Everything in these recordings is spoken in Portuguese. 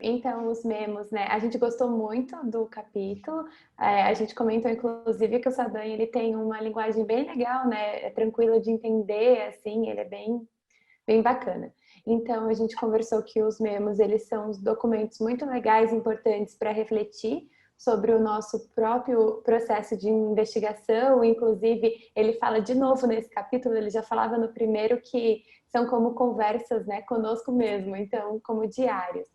Então, os memos, né? A gente gostou muito do capítulo. A gente comentou, inclusive, que o Saldanha ele tem uma linguagem bem legal, né? É tranquilo de entender, assim, ele é bem bacana. Então, a gente conversou que os memos, eles são os documentos muito legais, importantes para refletir sobre o nosso próprio processo de investigação. Inclusive, ele fala de novo nesse capítulo, ele já falava no primeiro que são como conversas, né, conosco mesmo, então, como diários.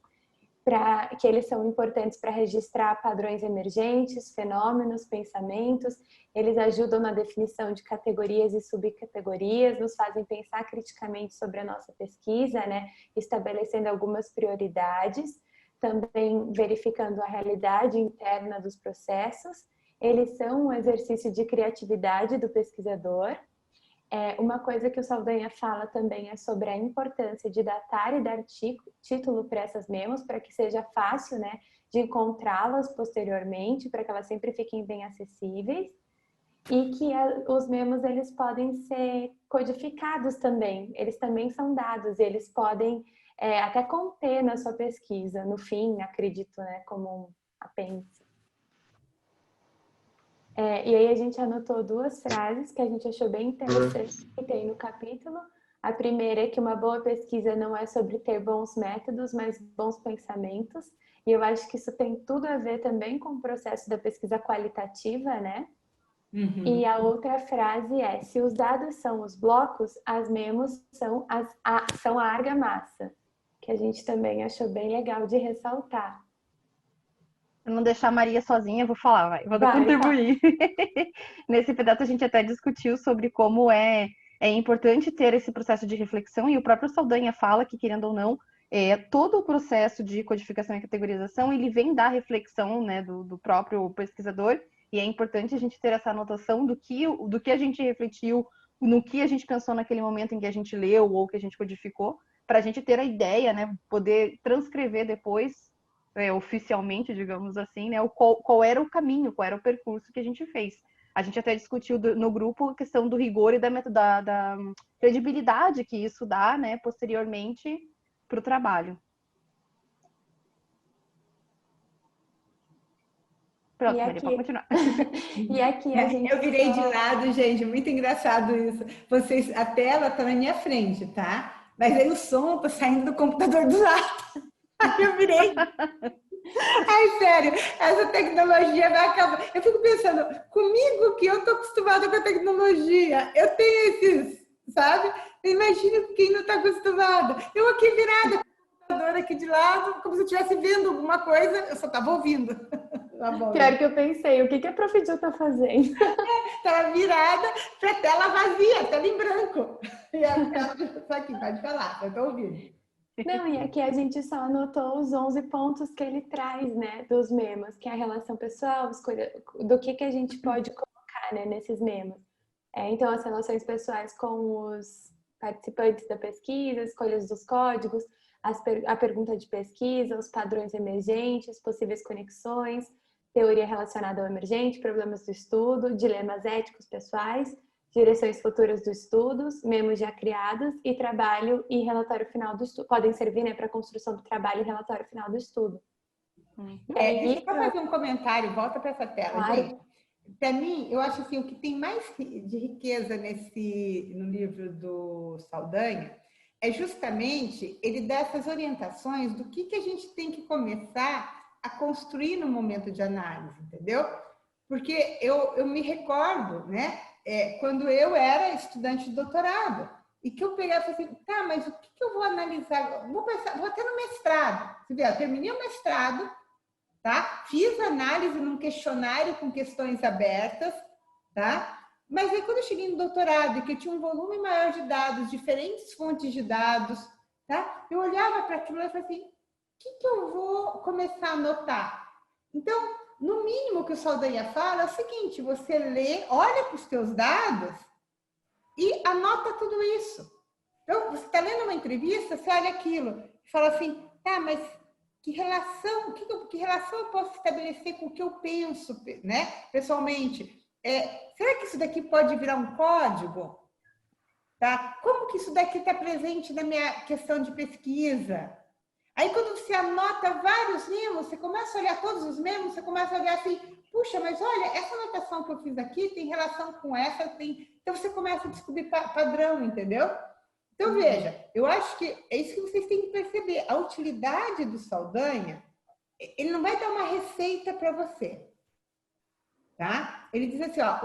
Que eles são importantes para registrar padrões emergentes, fenômenos, pensamentos, eles ajudam na definição de categorias e subcategorias, nos fazem pensar criticamente sobre a nossa pesquisa, né, estabelecendo algumas prioridades, também verificando a realidade interna dos processos. Eles são um exercício de criatividade do pesquisador. Uma coisa que o Saldanha fala também é sobre a importância de datar e dar título para essas memos, para que seja fácil, né, de encontrá-las posteriormente, para que elas sempre fiquem bem acessíveis, e que os memos eles podem ser codificados também, eles também são dados, eles podem até conter na sua pesquisa, no fim, acredito, né, como um apêndice. E aí a gente anotou duas frases que a gente achou bem interessantes que tem no capítulo. A primeira é que uma boa pesquisa não é sobre ter bons métodos, mas bons pensamentos. E eu acho que isso tem tudo a ver também com o processo da pesquisa qualitativa, né? Uhum. E a outra frase é: se os dados são os blocos, as memos são a argamassa, que a gente também achou bem legal de ressaltar. Para não deixar a Maria sozinha, eu vou falar, vou contribuir. Nesse pedaço a gente até discutiu sobre como é importante ter esse processo de reflexão, e o próprio Saldanha fala que, querendo ou não, todo o processo de codificação e categorização, ele vem da reflexão, né, do próprio pesquisador, e é importante a gente ter essa anotação do que a gente refletiu, no que a gente pensou naquele momento em que a gente leu ou que a gente codificou, para a gente ter a ideia, né, poder transcrever depois, oficialmente, digamos assim, né, qual era o caminho, qual era o percurso que a gente fez. A gente até discutiu no grupo a questão do rigor e da credibilidade que isso dá, né, posteriormente para o trabalho. Pronto, Maria, pode continuar. E aqui a gente... Eu virei de lado, gente, muito engraçado isso. A tela está na minha frente, tá? Mas aí o som está saindo do computador do lado. Aí eu virei... Ai, sério, essa tecnologia vai acabar. Eu fico pensando, comigo que eu estou acostumada com a tecnologia, eu tenho esses, sabe? Imagina quem não está acostumado. Eu aqui virada, com o computador aqui de lado, como se eu estivesse vendo alguma coisa, eu só estava ouvindo. Tá bom. Pior que eu pensei, o que a Prof. Ju está fazendo? Estava virada para a tela vazia, tela em branco. E a tela só aqui, pode falar, eu estou ouvindo. Não, e aqui a gente só anotou os 11 pontos que ele traz, né, dos memos, que é a relação pessoal, escolha do que a gente pode colocar, né, nesses memos. Então, as relações pessoais com os participantes da pesquisa, escolhas dos códigos, a pergunta de pesquisa, os padrões emergentes, possíveis conexões, teoria relacionada ao emergente, problemas do estudo, dilemas éticos pessoais, direções futuras dos estudos, memos já criados e trabalho e relatório final do estudo. Podem servir, né, para a construção do trabalho e relatório final do estudo. Deixa eu fazer um comentário, volta para essa tela, claro. Gente. Para mim, eu acho assim, o que tem mais de riqueza no livro do Saldanha é justamente ele dar essas orientações do que a gente tem que começar a construir no momento de análise, entendeu? Porque eu me recordo, né, quando eu era estudante de doutorado, e que eu pegava e falei assim, tá, mas o que eu vou analisar? Vou até no mestrado. Você vê, eu terminei o mestrado, tá? Fiz análise num questionário com questões abertas, tá? Mas aí quando eu cheguei no doutorado e que eu tinha um volume maior de dados, diferentes fontes de dados, tá? Eu olhava para aquilo e falei assim, o que eu vou começar a anotar? Então, no mínimo que o Saldanha fala é o seguinte, você lê, olha para os teus dados e anota tudo isso. Então, você está lendo uma entrevista, você olha aquilo e fala assim, tá, mas que relação eu posso estabelecer com o que eu penso, né, pessoalmente? Será que isso daqui pode virar um código? Tá? Como que isso daqui está presente na minha questão de pesquisa? Aí, quando você anota vários memos, você começa a olhar todos os memos, você começa a olhar assim, puxa, mas olha, essa anotação que eu fiz aqui tem relação com essa, tem... Então, você começa a descobrir padrão, entendeu? Então, veja, eu acho que é isso que vocês têm que perceber. A utilidade do Saldanha, ele não vai dar uma receita para você, tá? Ele diz assim, ó,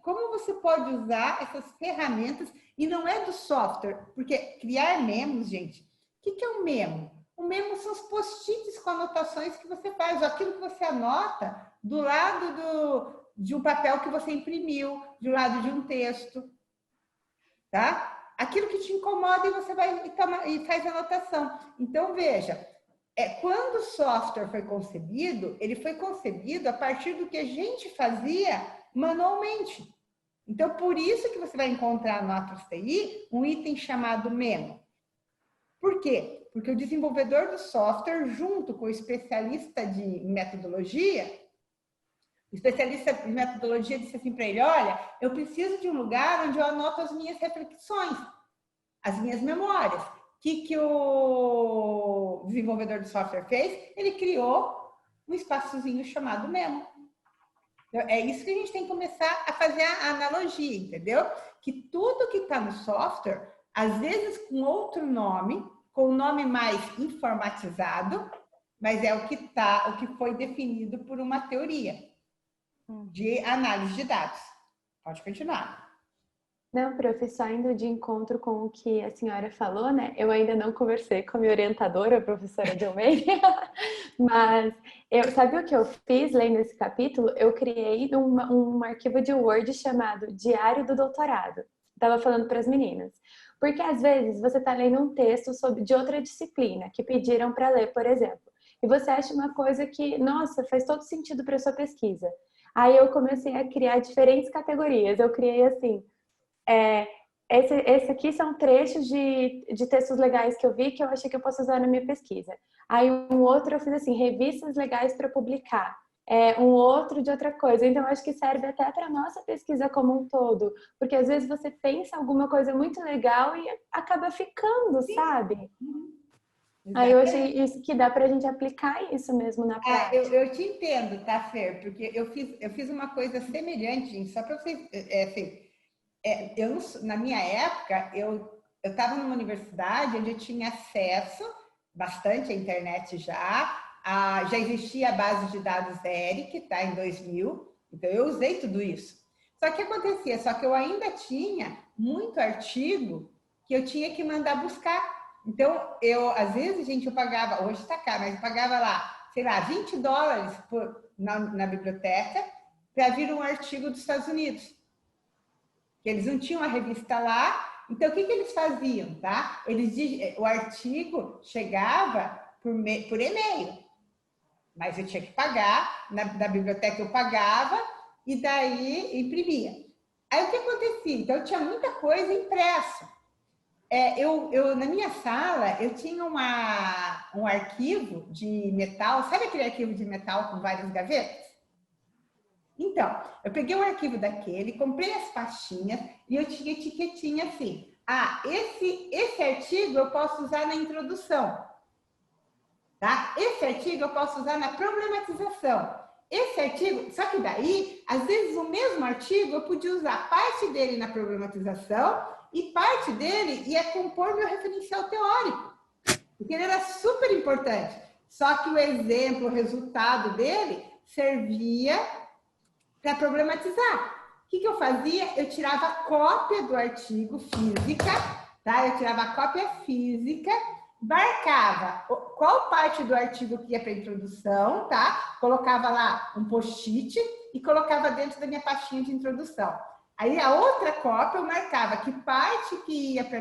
como você pode usar essas ferramentas, e não é do software, porque criar memos, gente, o que é um memo? O memo são os post-its com anotações que você faz, ou aquilo que você anota do lado de um papel que você imprimiu, do lado de um texto, tá? Aquilo que te incomoda e você vai e faz anotação. Então, veja, quando o software foi concebido, ele foi concebido a partir do que a gente fazia manualmente. Então, por isso que você vai encontrar no Atos TI um item chamado memo. Por quê? Porque o desenvolvedor do software, junto com o especialista de metodologia, o especialista de metodologia disse assim para ele, olha, eu preciso de um lugar onde eu anoto as minhas reflexões, as minhas memórias. O que o desenvolvedor do software fez? Ele criou um espaçozinho chamado memo. É isso que a gente tem que começar a fazer a analogia, entendeu? Que tudo que está no software, às vezes com outro nome, com um nome mais informatizado, mas é o que foi definido por uma teoria de análise de dados. Pode continuar. Não, prof, só indo de encontro com o que a senhora falou, né? Eu ainda não conversei com a minha orientadora, a professora de Almeida, mas sabe o que eu fiz lendo esse capítulo? Eu criei um arquivo de Word chamado Diário do Doutorado. Estava falando para as meninas. Porque às vezes você está lendo um texto de outra disciplina, que pediram para ler, por exemplo, e você acha uma coisa que, nossa, faz todo sentido para a sua pesquisa. Aí eu comecei a criar diferentes categorias. Eu criei assim... esse aqui são trechos de textos legais que eu vi que eu achei que eu posso usar na minha pesquisa. Aí um outro eu fiz assim, revistas legais para publicar. Um outro de outra coisa. Então, eu acho que serve até para a nossa pesquisa como um todo. Porque às vezes você pensa alguma coisa muito legal e acaba ficando, sabe? Aí eu achei isso que dá para a gente aplicar isso mesmo na prática. Eu te entendo, tá, Fer? Porque eu fiz uma coisa semelhante, gente, só para vocês... na minha época, eu estava numa universidade onde eu tinha acesso bastante à internet já existia a base de dados ERIC, tá, em 2000, então eu usei tudo isso. Só que acontecia, só que eu ainda tinha muito artigo que eu tinha que mandar buscar. Então, às vezes, gente, eu pagava, hoje está caro, mas eu pagava lá, sei lá, $20 na biblioteca para vir um artigo dos Estados Unidos. Eles não tinham a revista lá, então o que eles faziam, tá? O artigo chegava por e-mail, mas eu tinha que pagar, na biblioteca eu pagava e daí imprimia. Aí o que acontecia? Então eu tinha muita coisa impressa. Na minha sala, eu tinha um arquivo de metal, sabe aquele arquivo de metal com várias gavetas? Então, eu peguei o arquivo daquele, comprei as pastinhas e eu tinha etiquetinha assim. Esse artigo eu posso usar na introdução. Tá? Esse artigo eu posso usar na problematização. Esse artigo, só que daí, às vezes o mesmo artigo eu podia usar parte dele na problematização e parte dele ia compor meu referencial teórico. Porque ele era super importante. Só que o exemplo, o resultado dele servia para problematizar. O que eu fazia? Eu tirava a cópia do artigo física, tá? Eu tirava a cópia física, marcava qual parte do artigo que ia para a introdução, tá? Colocava lá um post-it e colocava dentro da minha pastinha de introdução. Aí a outra cópia eu marcava que parte que ia para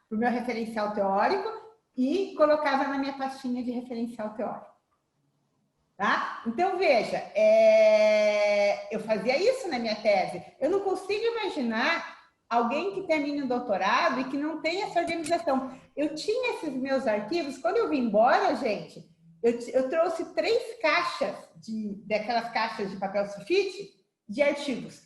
o meu referencial teórico e colocava na minha pastinha de referencial teórico. Tá? Então, veja, eu fazia isso na minha tese. Eu não consigo imaginar alguém que termine um doutorado e que não tenha essa organização. Eu tinha esses meus arquivos, quando eu vim embora, gente, eu trouxe 3 caixas, daquelas caixas de papel sulfite, de artigos.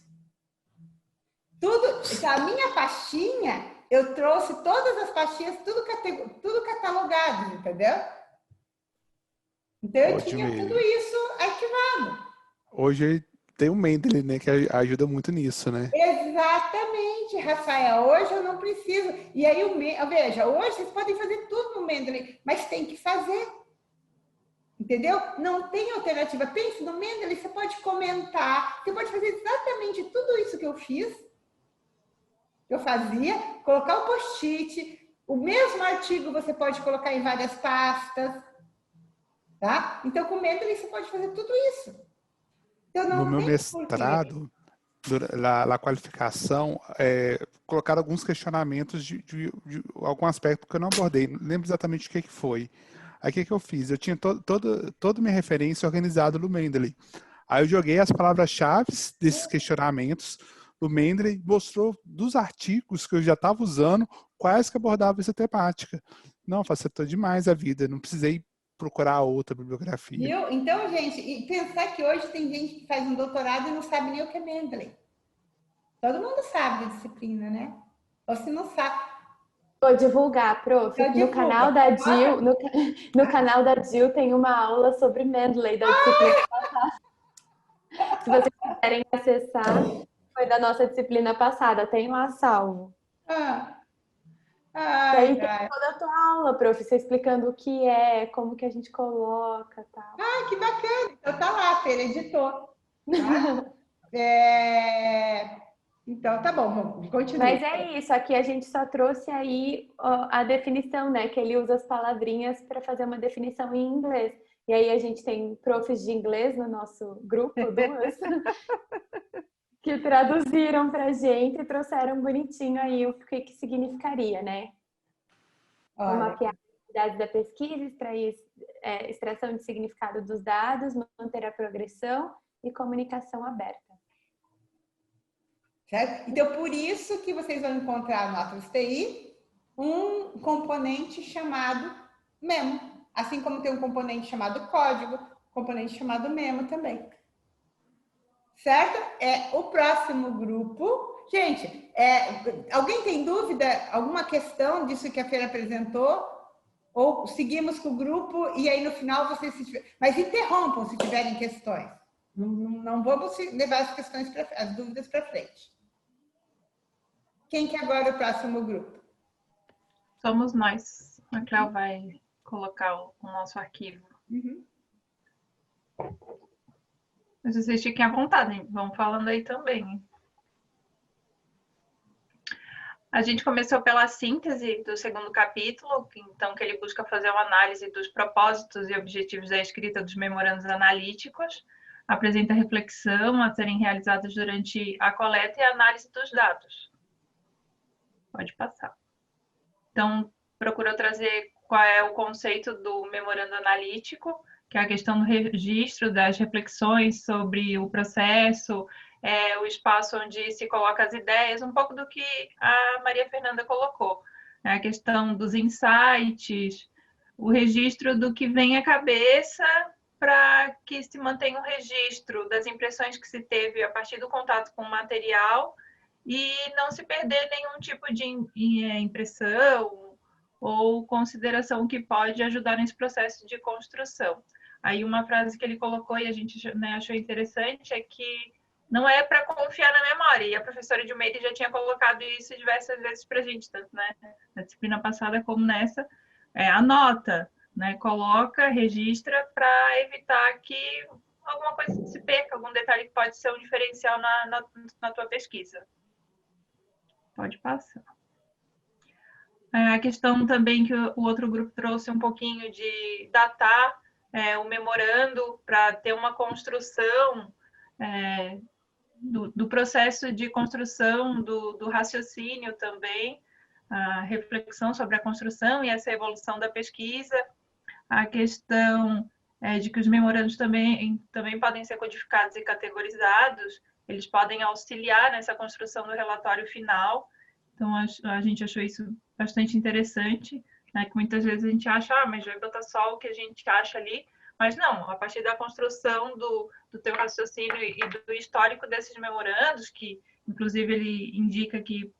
Tudo, então, a minha pastinha eu trouxe todas as pastinhas, tudo catalogado, entendeu? Então, eu tinha tudo isso arquivado. Hoje tem o Mendeley, né, que ajuda muito nisso, né? Exatamente, Rafael. Hoje eu não preciso. E aí, veja, hoje vocês podem fazer tudo no Mendeley, mas tem que fazer. Entendeu? Não tem alternativa. Pense no Mendeley, você pode comentar, você pode fazer exatamente tudo isso que eu fiz, eu fazia, colocar o post-it, o mesmo artigo você pode colocar em várias pastas, tá? Então, com o Mendeley você pode fazer tudo isso. Então, no meu mestrado, na qualificação, colocaram alguns questionamentos de algum aspecto que eu não abordei, não lembro exatamente o que foi. Aí o que eu fiz? Eu tinha toda minha referência organizada no Mendeley. Aí eu joguei as palavras-chave desses questionamentos no Mendeley, mostrou dos artigos que eu já estava usando, quais que abordavam essa temática. Não, facilitou demais a vida, não precisei procurar outra bibliografia. Viu? Então, gente, e pensar que hoje tem gente que faz um doutorado e não sabe nem o que é Mendeley. Todo mundo sabe da disciplina, né? Ou se não sabe... Vou divulgar, prof. No canal da Jill, no canal da Jill tem uma aula sobre Mendeley da disciplina passada. Se vocês quiserem acessar, foi da nossa disciplina passada, tem lá salvo. E aí tem toda a tua aula, prof, você explicando o que é, como que a gente coloca, tal. Ah, que bacana! Então tá lá, ele editou. Tá? Então, tá bom, continue. Mas é isso, aqui a gente só trouxe aí a definição, né? Que ele usa as palavrinhas para fazer uma definição em inglês. E aí a gente tem profs de inglês no nosso grupo, duas, que traduziram pra gente e trouxeram bonitinho aí o que significaria, né? Mapear as atividades da pesquisa, extrair extração de significado dos dados, manter a progressão e comunicação aberta. Certo? Então, por isso que vocês vão encontrar no Atlas TI um componente chamado memo. Assim como tem um componente chamado código, um componente chamado memo também. Certo? O próximo grupo... Gente, alguém tem dúvida? Alguma questão disso que a Feira apresentou? Ou seguimos com o grupo e aí no final vocês... Mas interrompam se tiverem questões. Não vamos levar as dúvidas para frente. Quem que agora é o próximo grupo? Somos nós. A Cléo vai colocar o nosso arquivo. Uhum. Mas vocês fiquem à vontade, hein? Vão falando aí também. A gente começou pela síntese do segundo capítulo, então que ele busca fazer uma análise dos propósitos e objetivos da escrita dos memorandos analíticos, apresenta reflexão a serem realizadas durante a coleta e a análise dos dados. Pode passar. Então, procurou trazer qual é o conceito do memorando analítico, que é a questão do registro das reflexões sobre o processo, o espaço onde se coloca as ideias, um pouco do que a Maria Fernanda colocou. A questão dos insights, o registro do que vem à cabeça para que se mantenha um registro das impressões que se teve a partir do contato com o material e não se perder nenhum tipo de impressão ou consideração que pode ajudar nesse processo de construção. Aí uma frase que ele colocou e a gente achou interessante é que não é para confiar na memória, e a professora Dilmeide já tinha colocado isso diversas vezes para a gente, tanto na disciplina passada como nessa, anota, né? Coloca, registra para evitar que alguma coisa se perca, algum detalhe que pode ser um diferencial na tua pesquisa. Pode passar. A questão também que o outro grupo trouxe um pouquinho de datar o memorando para ter uma construção do processo de construção do raciocínio também, a reflexão sobre a construção e essa evolução da pesquisa, a questão de que os memorandos também podem ser codificados e categorizados, eles podem auxiliar nessa construção do relatório final. Então, a gente achou isso bastante interessante, né? Que muitas vezes a gente acha, mas vai botar só o que a gente acha ali, mas não, a partir da construção do teu raciocínio e do histórico desses memorandos, que inclusive ele indica que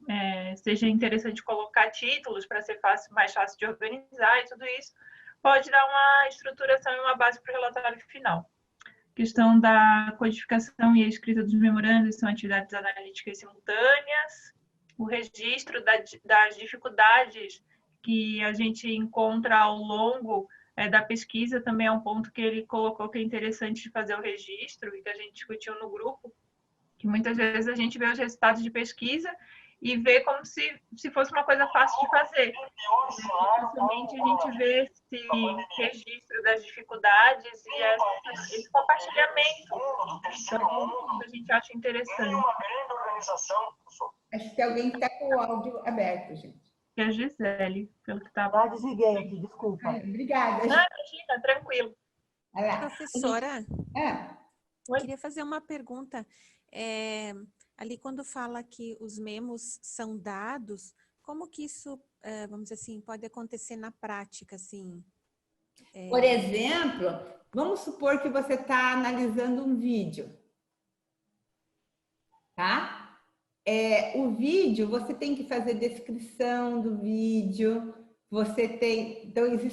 seja interessante colocar títulos para ser mais fácil de organizar e tudo isso, pode dar uma estruturação e uma base para o relatório final. A questão da codificação e a escrita dos memorandos são atividades analíticas simultâneas, o registro das dificuldades que a gente encontra ao longo da pesquisa também é um ponto que ele colocou que é interessante de fazer o registro e que a gente discutiu no grupo, que muitas vezes a gente vê os resultados de pesquisa e vê como se fosse uma coisa fácil de fazer. Facilmente a gente vê esse registro das dificuldades e esse compartilhamento. Então, a gente acha interessante. Acho que alguém está com o áudio aberto, gente. É a Gisele, pelo que estava. Desliguei aqui, desculpa. Obrigada. Imagina, tranquilo. Professora, queria fazer uma pergunta. Ali quando fala que os memos são dados, como que isso, vamos dizer assim, pode acontecer na prática, assim? Por exemplo, vamos supor que você está analisando um vídeo, tá? O vídeo, você tem que fazer descrição do vídeo, você tem... Então, isso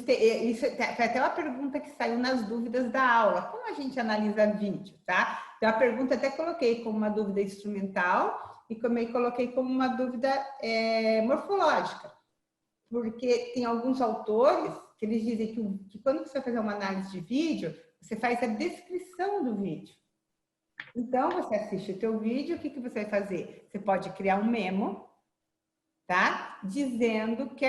foi até uma pergunta que saiu nas dúvidas da aula. Como a gente analisa vídeo, tá? Então, a pergunta até coloquei como uma dúvida instrumental e também coloquei como uma dúvida morfológica. Porque tem alguns autores que eles dizem que quando você vai fazer uma análise de vídeo, você faz a descrição do vídeo. Então, você assiste o teu vídeo, o que você vai fazer? Você pode criar um memo, tá? Dizendo que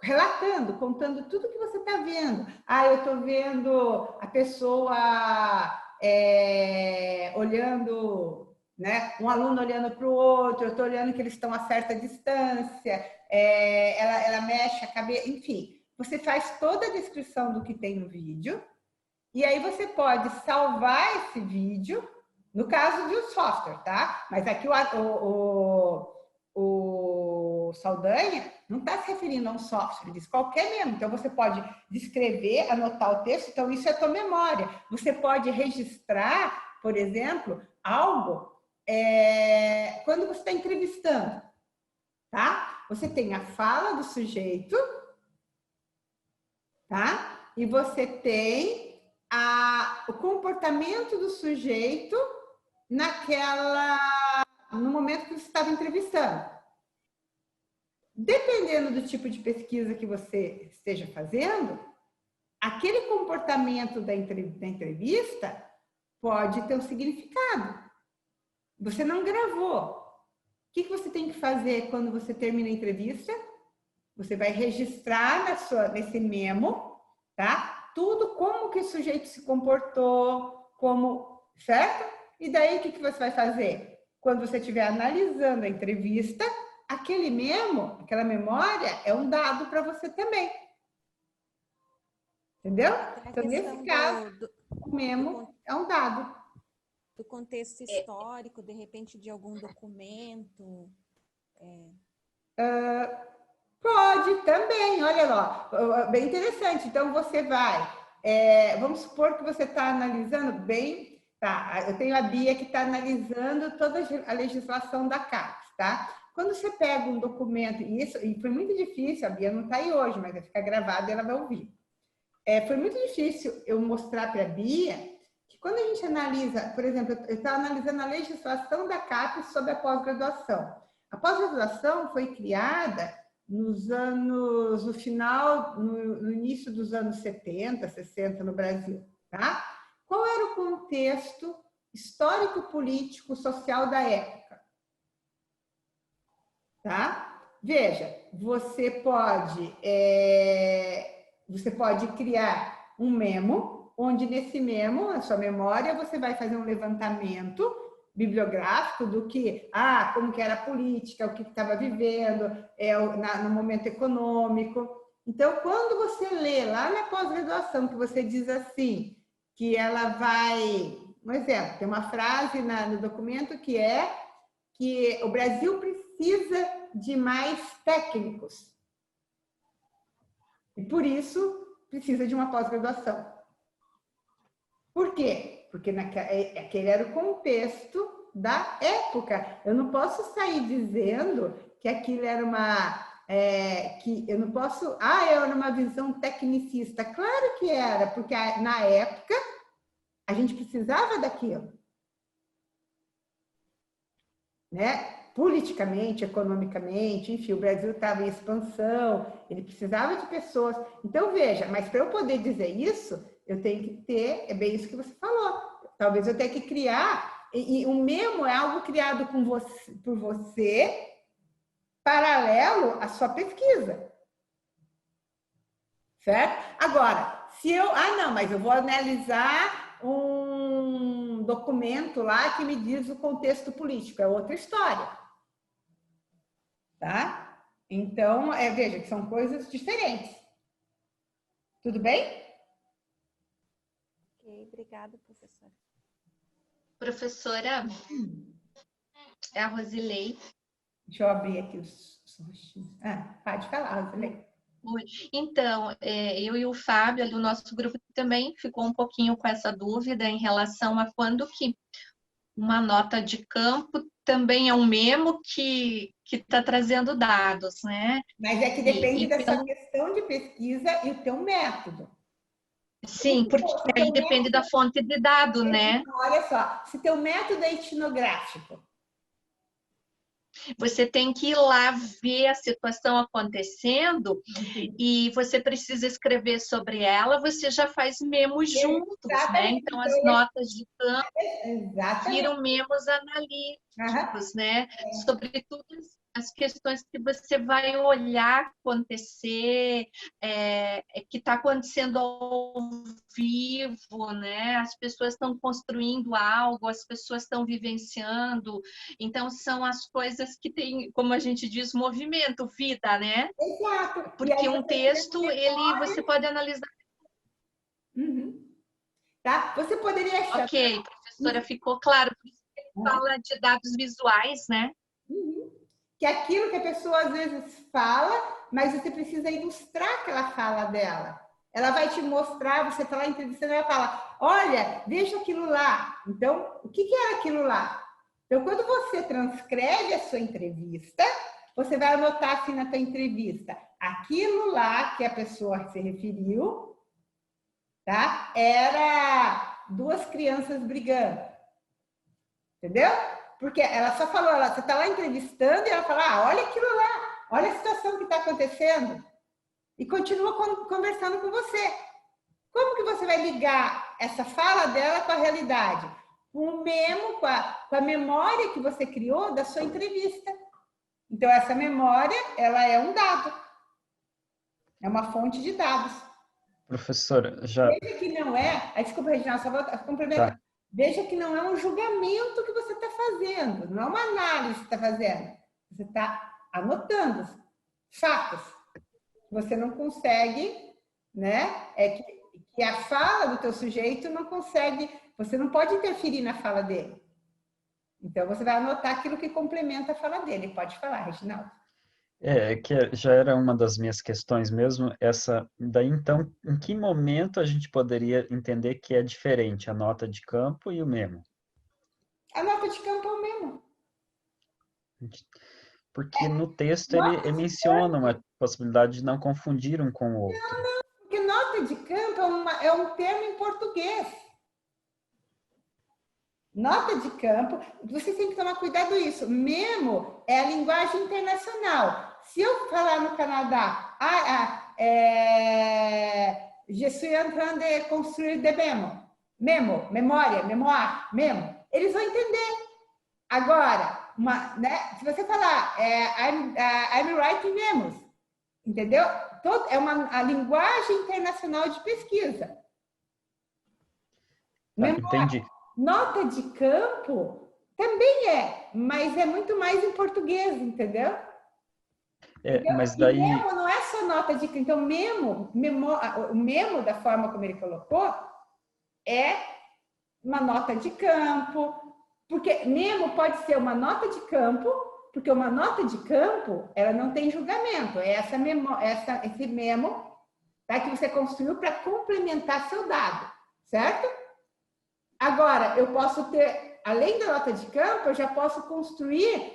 relatando, contando tudo que você está vendo. Eu estou vendo a pessoa olhando, né? Um aluno olhando para o outro, eu estou olhando que eles estão a certa distância, ela mexe a cabeça, enfim. Você faz toda a descrição do que tem no vídeo, e aí você pode salvar esse vídeo, no caso de um software, tá? Mas aqui o Saldanha não está se referindo a um software, ele diz qualquer mesmo. Então, você pode descrever, anotar o texto, então isso é a tua memória. Você pode registrar, por exemplo, algo quando você está entrevistando, tá? Você tem a fala do sujeito, tá? E você tem o comportamento do sujeito no momento que você estava entrevistando. Dependendo do tipo de pesquisa que você esteja fazendo, aquele comportamento da entrevista pode ter um significado. Você não gravou. O que você tem que fazer quando você termina a entrevista? Você vai registrar nesse memo, tá? Tudo como que o sujeito se comportou, certo? E daí, o que você vai fazer? Quando você estiver analisando a entrevista, aquele memo, aquela memória, é um dado para você também. Entendeu? Então, nesse caso, o memo é um dado. Do contexto histórico, de repente, de algum documento? Pode também, olha lá, bem interessante. Então, você vai, vamos supor que você está analisando bem, tá? Eu tenho a Bia que está analisando toda a legislação da CAPES, tá? Quando você pega um documento, e foi muito difícil, a Bia não está aí hoje, mas vai ficar gravado e ela vai ouvir. Foi muito difícil eu mostrar para a Bia que quando a gente analisa, por exemplo, eu estava analisando a legislação da CAPES sobre a pós-graduação. A pós-graduação foi criada no início dos anos 70, 60 no Brasil, tá? Qual era o contexto histórico, político, social da época? Tá? Veja, você pode criar um memo, onde nesse memo, na sua memória, você vai fazer um levantamento bibliográfico do que, como que era a política, o que estava vivendo, no momento econômico. Então, quando você lê lá na pós-graduação, que você diz assim, que ela vai... Um exemplo, tem uma frase no documento que é que o Brasil precisa de mais técnicos. E, por isso, precisa de uma pós-graduação. Por quê? Porque aquele era o contexto da época. Eu não posso sair dizendo que aquilo era que eu não posso... era uma visão tecnicista. Claro que era, porque na época a gente precisava daquilo. Né? Politicamente, economicamente, enfim, o Brasil estava em expansão, ele precisava de pessoas. Então, veja, mas para eu poder dizer isso, eu tenho que ter, é bem isso que você falou, talvez eu tenha que criar, e o memo é algo criado por você, paralelo à sua pesquisa. Certo? Agora, se eu... não, mas eu vou analisar um documento lá que me diz o contexto político, é outra história. Tá? Então, veja que são coisas diferentes. Tudo bem? Ok, obrigada, professora. Professora, é a Rosilei. Deixa eu abrir aqui os rostinhos. Pode falar, Rosilei. Então, eu e o Fábio, ali, o nosso grupo também ficou um pouquinho com essa dúvida em relação a quando que uma nota de campo também é um memo que está trazendo dados, né? Mas é que depende da sua questão de pesquisa e o teu método. Sim, porque aí depende da fonte de dado, né? Olha só, se teu método é etnográfico, você tem que ir lá ver a situação acontecendo e você precisa escrever sobre ela, você já faz memos juntos, né? Então, as notas de campo viram memos analíticos, né? Sobre tudo as questões que você vai olhar acontecer, que está acontecendo ao vivo, né? As pessoas estão construindo algo, as pessoas estão vivenciando. Então, são as coisas que tem, como a gente diz, movimento, vida, né? Exato. Porque um texto, você pode analisar. Tá? Você poderia achar... Ok, professora, ficou claro. Fala de dados visuais, né? Que é aquilo que a pessoa às vezes fala, mas você precisa ilustrar aquela fala dela. Ela vai te mostrar, você está lá entrevistando, ela fala, olha, veja aquilo lá. Então, o que era aquilo lá? Então, quando você transcreve a sua entrevista, você vai anotar assim na tua entrevista, aquilo lá que a pessoa se referiu, tá? Era 2 crianças brigando. Entendeu? Porque ela só falou, você está lá entrevistando e ela fala, olha aquilo lá, olha a situação que está acontecendo. E continua conversando com você. Como que você vai ligar essa fala dela com a realidade? Com o memo, com a memória que você criou da sua entrevista. Então, essa memória, ela é um dado. É uma fonte de dados. Professora, já... Veja que não é... Desculpa, Reginaldo, só vou complementar. Tá. Veja que não é um julgamento que você está fazendo, não é uma análise que você está fazendo. Você está anotando fatos. Você não consegue, né? Que a fala do teu sujeito não consegue, você não pode interferir na fala dele. Então, você vai anotar aquilo que complementa a fala dele. Pode falar, Reginaldo. Que já era uma das minhas questões mesmo, daí então, em que momento a gente poderia entender que é diferente a nota de campo e o memo? A nota de campo é o memo. Porque no texto ele menciona uma possibilidade de não confundir um com o outro. Não, porque nota de campo é um termo em português. Nota de campo, você tem que tomar cuidado com isso. Memo é a linguagem internacional. Se eu falar no Canadá, je suis en train de construire des memo, memória, memoir, memo, eles vão entender. Agora, se você falar, I'm writing memos, entendeu? É a linguagem internacional de pesquisa. Entendi. Nota de campo também mas é muito mais em português, entendeu? Mas daí... Memo não é só nota de campo. Então, o memo, da forma como ele colocou, é uma nota de campo, porque memo pode ser uma nota de campo, porque uma nota de campo, ela não tem julgamento, é esse memo, tá, que você construiu para complementar seu dado, certo? Agora, eu posso ter, além da nota de campo, eu já posso construir,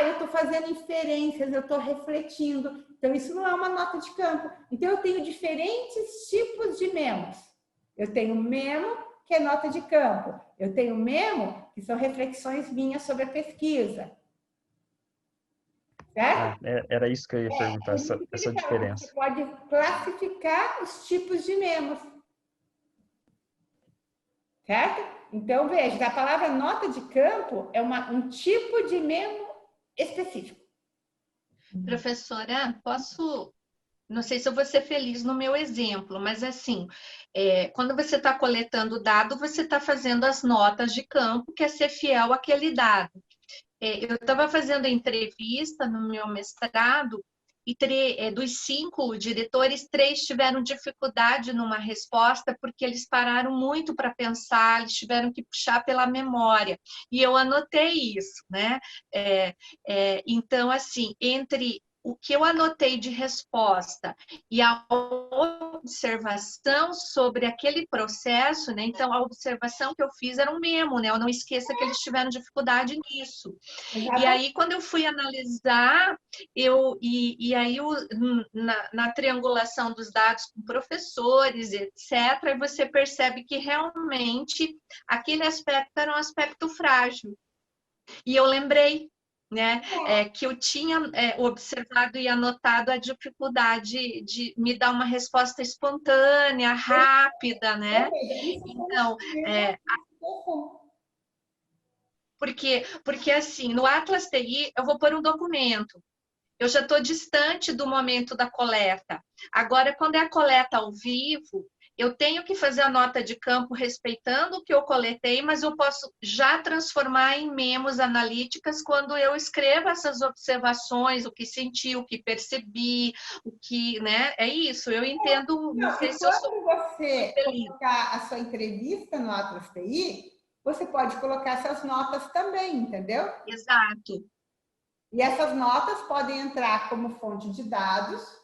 eu estou fazendo inferências, eu estou refletindo. Então, isso não é uma nota de campo. Então, eu tenho diferentes tipos de memos. Eu tenho memo, que é nota de campo. Eu tenho memo, que são reflexões minhas sobre a pesquisa. Certo? Era isso que eu ia perguntar, essa diferença. Você pode classificar os tipos de memos. Certo? Então, veja, a palavra nota de campo é um tipo de memo específico. Professora, posso... Não sei se eu vou ser feliz no meu exemplo, mas assim, quando você está coletando dado, você está fazendo as notas de campo, que é ser fiel àquele dado. Eu estava fazendo entrevista no meu mestrado e dos 5 diretores, 3 tiveram dificuldade numa resposta porque eles pararam muito para pensar, eles tiveram que puxar pela memória. E eu anotei isso, né? Então, assim, entre o que eu anotei de resposta e a observação sobre aquele processo, né? Então, a observação que eu fiz era um memo, né? Eu não esqueça que eles tiveram dificuldade nisso. E aí, quando eu fui analisar, na triangulação dos dados com professores, etc., e você percebe que realmente aquele aspecto era um aspecto frágil. E eu lembrei, né, que eu tinha observado e anotado a dificuldade de me dar uma resposta espontânea, rápida, né? Então, porque assim, no Atlas TI, eu vou pôr um documento. Eu já estou distante do momento da coleta. Agora, quando é a coleta ao vivo, eu tenho que fazer a nota de campo respeitando o que eu coletei, mas eu posso já transformar em memos analíticas quando eu escrevo essas observações, o que senti, o que percebi, o que, né? É isso, eu entendo. Não sei se quando você colocar a sua entrevista no Atlas TI, você pode colocar essas notas também, entendeu? Exato. E essas notas podem entrar como fonte de dados,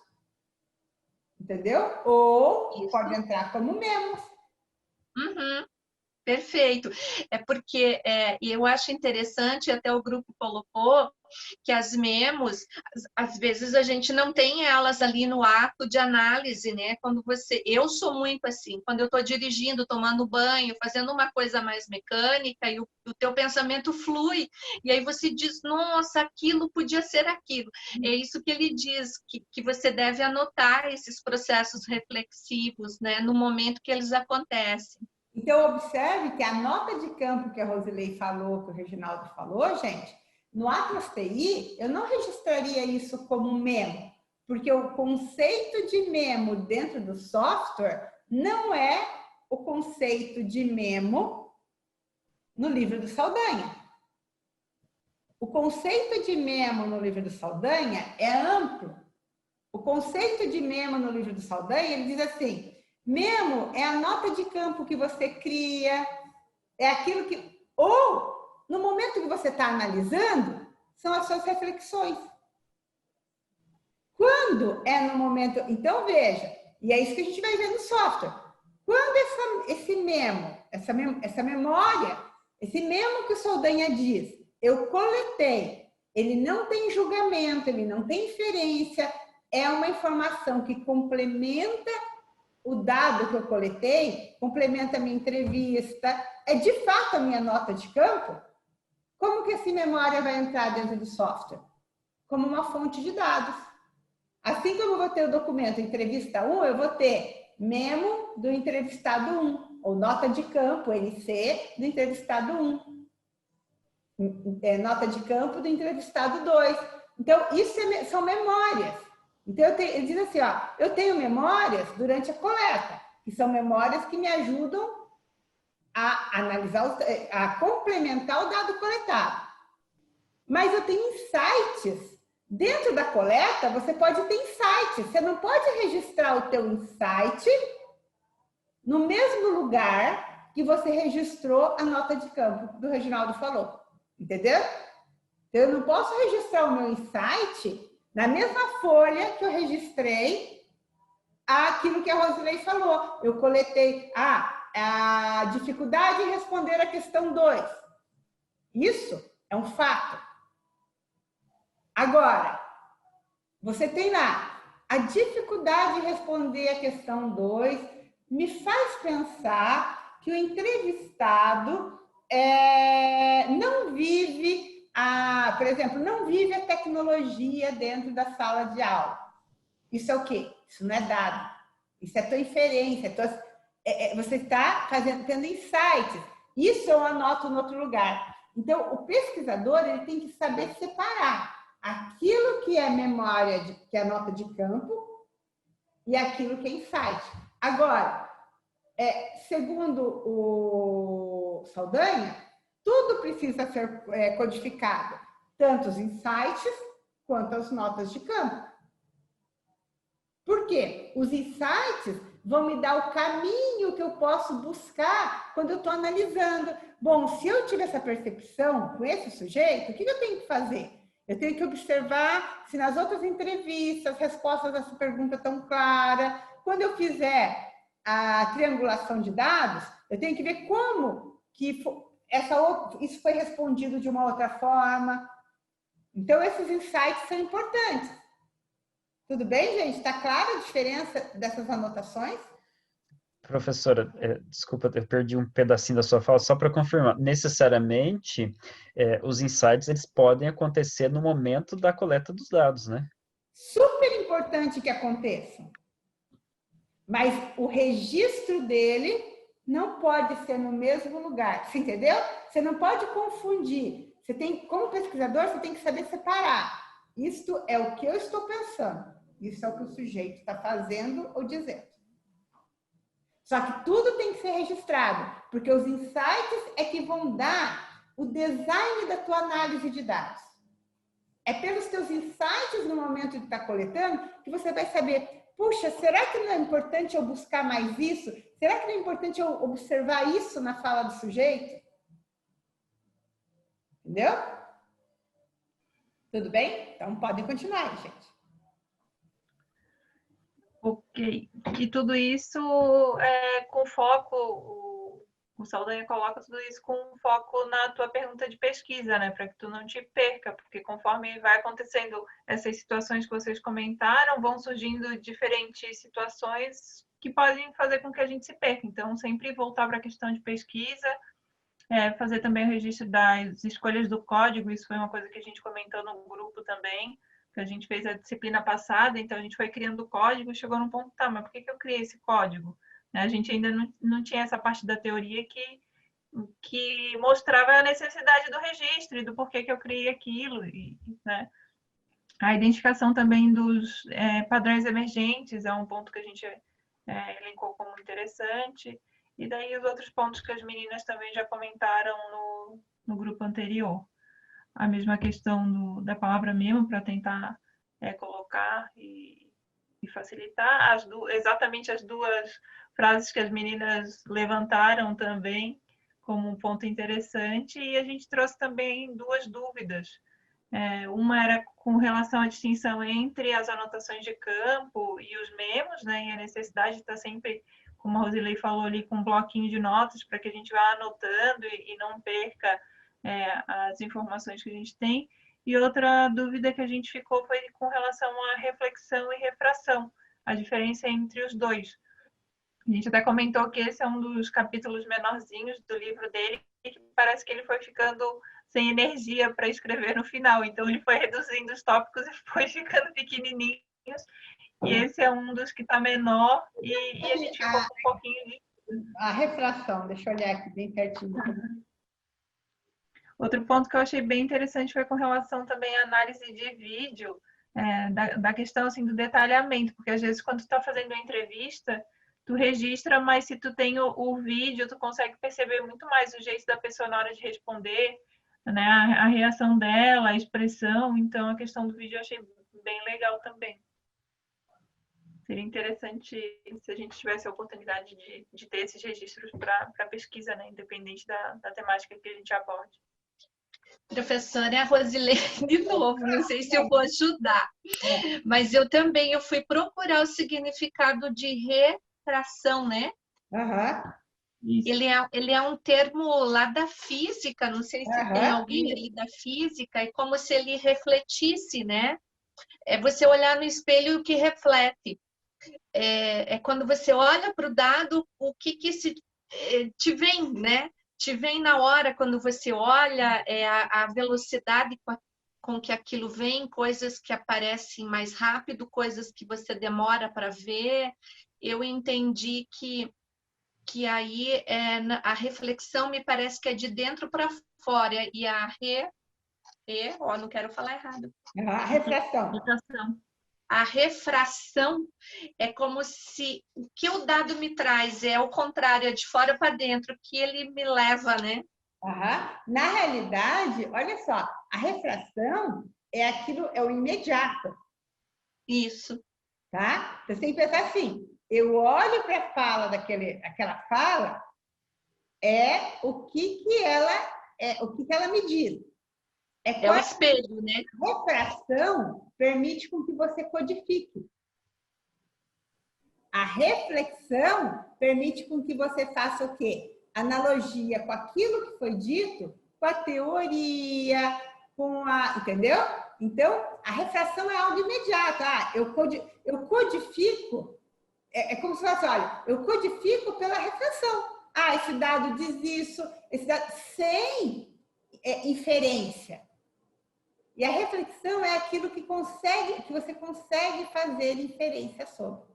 entendeu? Ou pode entrar como memos. Uhum. Perfeito. É porque eu acho interessante, até o grupo colocou, que as memos, às vezes a gente não tem elas ali no ato de análise, né? Eu sou muito assim, quando eu estou dirigindo, tomando banho, fazendo uma coisa mais mecânica e o teu pensamento flui, e aí você diz, nossa, aquilo podia ser aquilo. É isso que ele diz, que você deve anotar esses processos reflexivos, né? No momento que eles acontecem. Então, observe que a nota de campo que a Rosilei falou, que o Reginaldo falou, gente, no Atlas TI, eu não registraria isso como memo, porque o conceito de memo dentro do software não é o conceito de memo no livro do Saldanha. O conceito de memo no livro do Saldanha é amplo. O conceito de memo no livro do Saldanha, ele diz assim, memo é a nota de campo que você cria, é aquilo que... Ou, no momento que você está analisando, são as suas reflexões. Quando é no momento... Então, veja, e é isso que a gente vai ver no software. Quando esse memo, essa memória, esse memo que o Saldanha diz, eu coletei, ele não tem julgamento, ele não tem inferência, é uma informação que complementa o dado que eu coletei, complementa a minha entrevista, é de fato a minha nota de campo, como que essa memória vai entrar dentro do software? Como uma fonte de dados. Assim como eu vou ter o documento entrevista 1, eu vou ter memo do entrevistado 1, ou nota de campo, NC, do entrevistado 1. Nota de campo do entrevistado 2. Então, isso são memórias. Então, ele diz assim, ó, eu tenho memórias durante a coleta, que são memórias que me ajudam a analisar, a complementar o dado coletado. Mas eu tenho insights. Dentro da coleta, você pode ter insights. Você não pode registrar o teu insight no mesmo lugar que você registrou a nota de campo que o Reginaldo falou. Entendeu? Eu não posso registrar o meu insight na mesma folha que eu registrei aquilo que a Rosilei falou. Eu coletei, a dificuldade em responder a questão 2. Isso é um fato. Agora, você tem lá a dificuldade em responder a questão 2, me faz pensar que o entrevistado não vive, por exemplo, não vive a tecnologia dentro da sala de aula. Isso é o quê? Isso não é dado. Isso é tua inferência. Você está tendo insights. Isso eu anoto em outro lugar. Então, o pesquisador ele tem que saber separar aquilo que é memória, que é nota de campo, e aquilo que é insight. Agora, segundo o Saldanha, tudo precisa ser codificado, tanto os insights quanto as notas de campo. Por quê? Os insights vão me dar o caminho que eu posso buscar quando eu estou analisando. Bom, se eu tive essa percepção com esse sujeito, o que eu tenho que fazer? Eu tenho que observar se nas outras entrevistas as respostas dessa pergunta estão claras. Quando eu fizer a triangulação de dados, eu tenho que ver como que isso foi respondido de uma outra forma. Então, esses insights são importantes. Tudo bem, gente? Está clara a diferença dessas anotações? Professora, desculpa, eu perdi um pedacinho da sua fala, só para confirmar. Necessariamente, os insights eles podem acontecer no momento da coleta dos dados, né? Super importante que aconteça. Mas o registro dele não pode ser no mesmo lugar. Você entendeu? Você não pode confundir. Como pesquisador, você tem que saber separar. Isto é o que eu estou pensando. Isso é o que o sujeito está fazendo ou dizendo. Só que tudo tem que ser registrado, porque os insights é que vão dar o design da tua análise de dados. É pelos teus insights no momento de estar coletando que você vai saber, puxa, será que não é importante eu buscar mais isso? Será que não é importante eu observar isso na fala do sujeito? Entendeu? Tudo bem? Então, podem continuar, gente. Ok. E tudo isso com foco, o Saldanha coloca tudo isso com foco na tua pergunta de pesquisa, né? Para que tu não te perca, porque conforme vai acontecendo essas situações que vocês comentaram, vão surgindo diferentes situações que podem fazer com que a gente se perca. Então, sempre voltar para a questão de pesquisa, fazer também o registro das escolhas do código, isso foi uma coisa que a gente comentou no grupo também, que a gente fez a disciplina passada, então a gente foi criando o código, chegou num ponto, tá, mas por que eu criei esse código? A gente ainda não tinha essa parte da teoria que mostrava a necessidade do registro e do porquê que eu criei aquilo, né? A identificação também dos padrões emergentes é um ponto que a gente elencou como interessante, e daí os outros pontos que as meninas também já comentaram no grupo anterior. A mesma questão da palavra memo para tentar colocar e facilitar. Exatamente as duas frases que as meninas levantaram também como um ponto interessante. E a gente trouxe também duas dúvidas. Uma era com relação à distinção entre as anotações de campo e os memos, né? E a necessidade de estar sempre, como a Rosilei falou ali, com um bloquinho de notas para que a gente vá anotando e não perca as informações que a gente tem. E outra dúvida que a gente ficou foi com relação à reflexão e refração, a diferença entre os dois. A gente até comentou que esse é um dos capítulos menorzinhos do livro dele, e que parece que ele foi ficando sem energia para escrever no final, então ele foi reduzindo os tópicos e foi ficando pequenininhos, e esse é um dos que está menor, e a gente ficou com um pouquinho de... A refração, deixa eu olhar aqui bem pertinho. Outro ponto que eu achei bem interessante foi com relação também à análise de vídeo, da questão assim, do detalhamento, porque às vezes quando tu está fazendo uma entrevista, tu registra, mas se tu tem o vídeo, tu consegue perceber muito mais o jeito da pessoa na hora de responder, né? A reação dela, a expressão, então a questão do vídeo eu achei bem legal também. Seria interessante se a gente tivesse a oportunidade de ter esses registros para pesquisa, né? Independente da temática que a gente aborde. Professora, é a Rosilei de novo, não sei se eu vou ajudar, mas eu fui procurar o significado de refração, né? Uhum. Ele é um termo lá da física, não sei se tem alguém ali da física, é como se ele refletisse, né? É você olhar no espelho o que reflete. É quando você olha para o dado, o que te vem, né? Te vem na hora, quando você olha, a velocidade com que aquilo vem, coisas que aparecem mais rápido, coisas que você demora para ver. Eu entendi que aí a reflexão me parece que é de dentro para fora, e não quero falar errado. A refração. A refração é como se o que o dado me traz é o contrário, é de fora para dentro, que ele me leva, né? Na realidade, olha só, a refração é o imediato. Isso. Tá? Você tem que pensar assim, eu olho para a fala aquela fala, o que ela me diz. É o espelho, né? A refração permite com que você codifique. A reflexão permite com que você faça o quê? Analogia com aquilo que foi dito, com a teoria, entendeu? Então, a refração é algo imediato. Eu codifico, é como se fosse, olha, eu codifico pela refração. Esse dado diz isso, esse dado, sem inferência. E a reflexão é aquilo que você consegue fazer inferência sobre.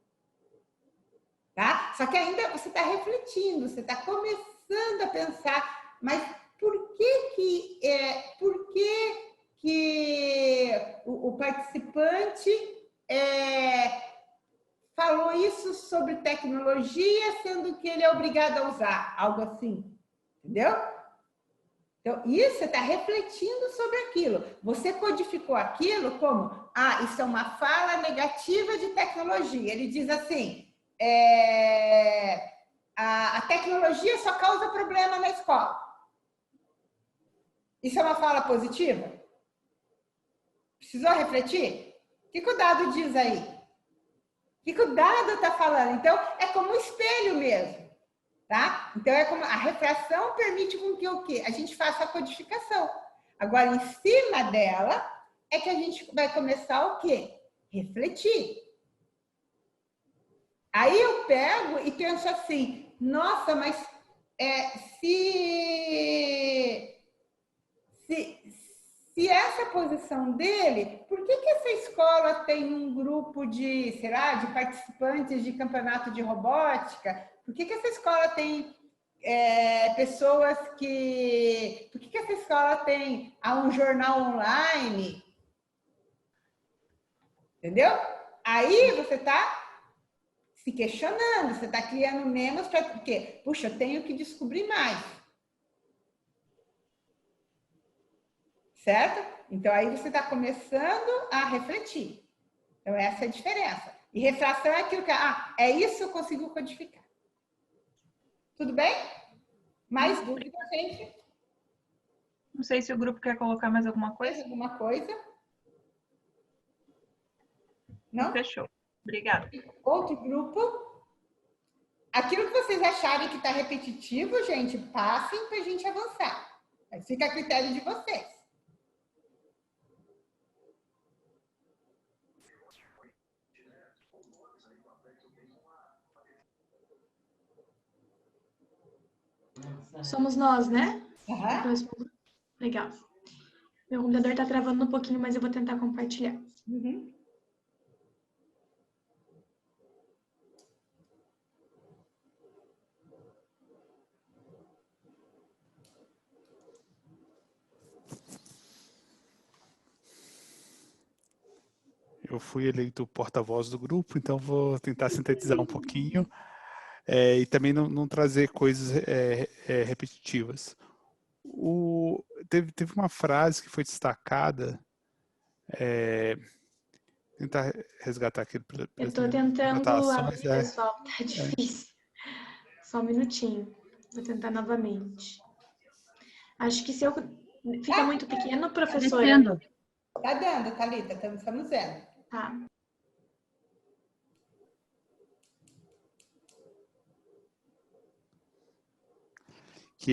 Tá? Só que ainda você está refletindo, você está começando a pensar, mas por que o participante falou isso sobre tecnologia, sendo que ele é obrigado a usar algo assim? Entendeu? Então, isso você está refletindo sobre aquilo. Você codificou aquilo como, isso é uma fala negativa de tecnologia. Ele diz assim, a tecnologia só causa problema na escola. Isso é uma fala positiva? Precisou refletir? O que o dado diz aí? O que o dado está falando? Então, é como um espelho mesmo. Tá? Então, a refração permite com que o quê? A gente faça a codificação. Agora, em cima dela, é que a gente vai começar o quê? Refletir. Aí eu pego e penso assim, nossa, mas se essa posição dele, por que essa escola tem um grupo de participantes de campeonato de robótica? Por que essa escola tem pessoas que... Por que essa escola tem um jornal online? Entendeu? Aí você está se questionando, você está criando menos para quê? Puxa, eu tenho que descobrir mais. Certo? Então, aí você está começando a refletir. Então, essa é a diferença. E refração é aquilo que... é isso que eu consigo codificar. Tudo bem? Mais dúvida, gente? Não sei se o grupo quer colocar mais alguma coisa. Alguma coisa? Não? Fechou. Obrigada. Outro grupo? Aquilo que vocês acharem que está repetitivo, gente, passem para a gente avançar. Aí fica a critério de vocês. Somos nós, né? Uhum. Legal. Meu computador está travando um pouquinho, mas eu vou tentar compartilhar. Uhum. Eu fui eleito porta-voz do grupo, então vou tentar sintetizar um pouquinho e também não trazer coisas repetitivas. Teve uma frase que foi destacada, tentar resgatar aqui. Eu estou tentando abrir, pessoal, tá difícil. Só um minutinho, vou tentar novamente. Acho que se eu... Fica muito pequeno, professora. Tá dando, Thalita, estamos vendo. Tá.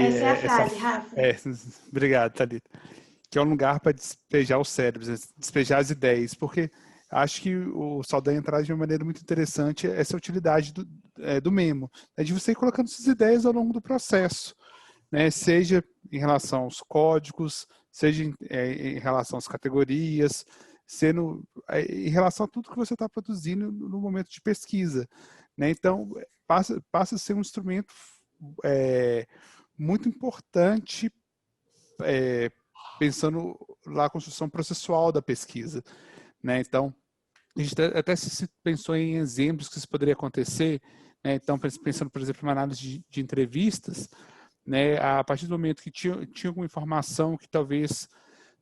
Essa é a frase, Rafa. Obrigado, Thalita. Que é um lugar para despejar os cérebros, despejar as ideias, porque acho que o Saldanha traz de uma maneira muito interessante essa utilidade do memo, de você ir colocando suas ideias ao longo do processo, né? Seja em relação aos códigos, seja em relação às categorias, em relação a tudo que você está produzindo no momento de pesquisa, né? Então, passa a ser um instrumento muito importante, pensando lá a construção processual da pesquisa, né? Então, a gente até se pensou em exemplos que isso poderia acontecer, né? Então, pensando, por exemplo, em uma análise de entrevistas, né? A partir do momento que tinha alguma informação que talvez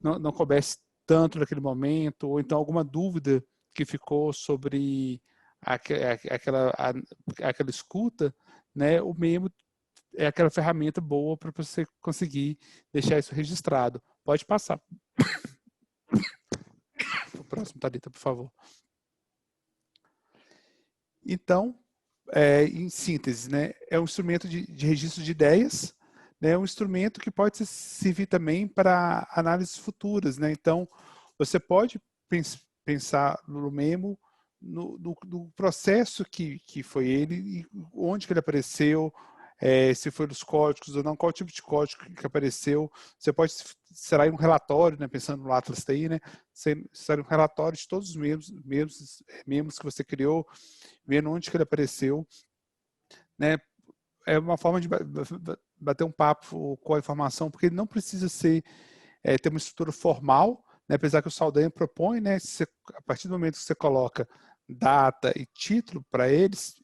não coubesse tanto naquele momento, ou então alguma dúvida que ficou sobre aquela escuta, né? O memo é aquela ferramenta boa para você conseguir deixar isso registrado. Pode passar. O próximo, Thalita, por favor. Então, em síntese, né, é um instrumento de registro de ideias, né, um instrumento que pode servir também para análises futuras, né? Então, você pode pensar no memo, no processo que foi ele, e onde que ele apareceu, se foi nos códigos ou não, qual tipo de código que apareceu. Você pode extrair um relatório, né, pensando no Atlas TI, né, extrair um relatório de todos os memos que você criou, vendo onde que ele apareceu, né. É uma forma de bater um papo com a informação, porque ele não precisa ter uma estrutura formal, né, apesar que o Saldanha propõe, né, a partir do momento que você coloca data e título para eles,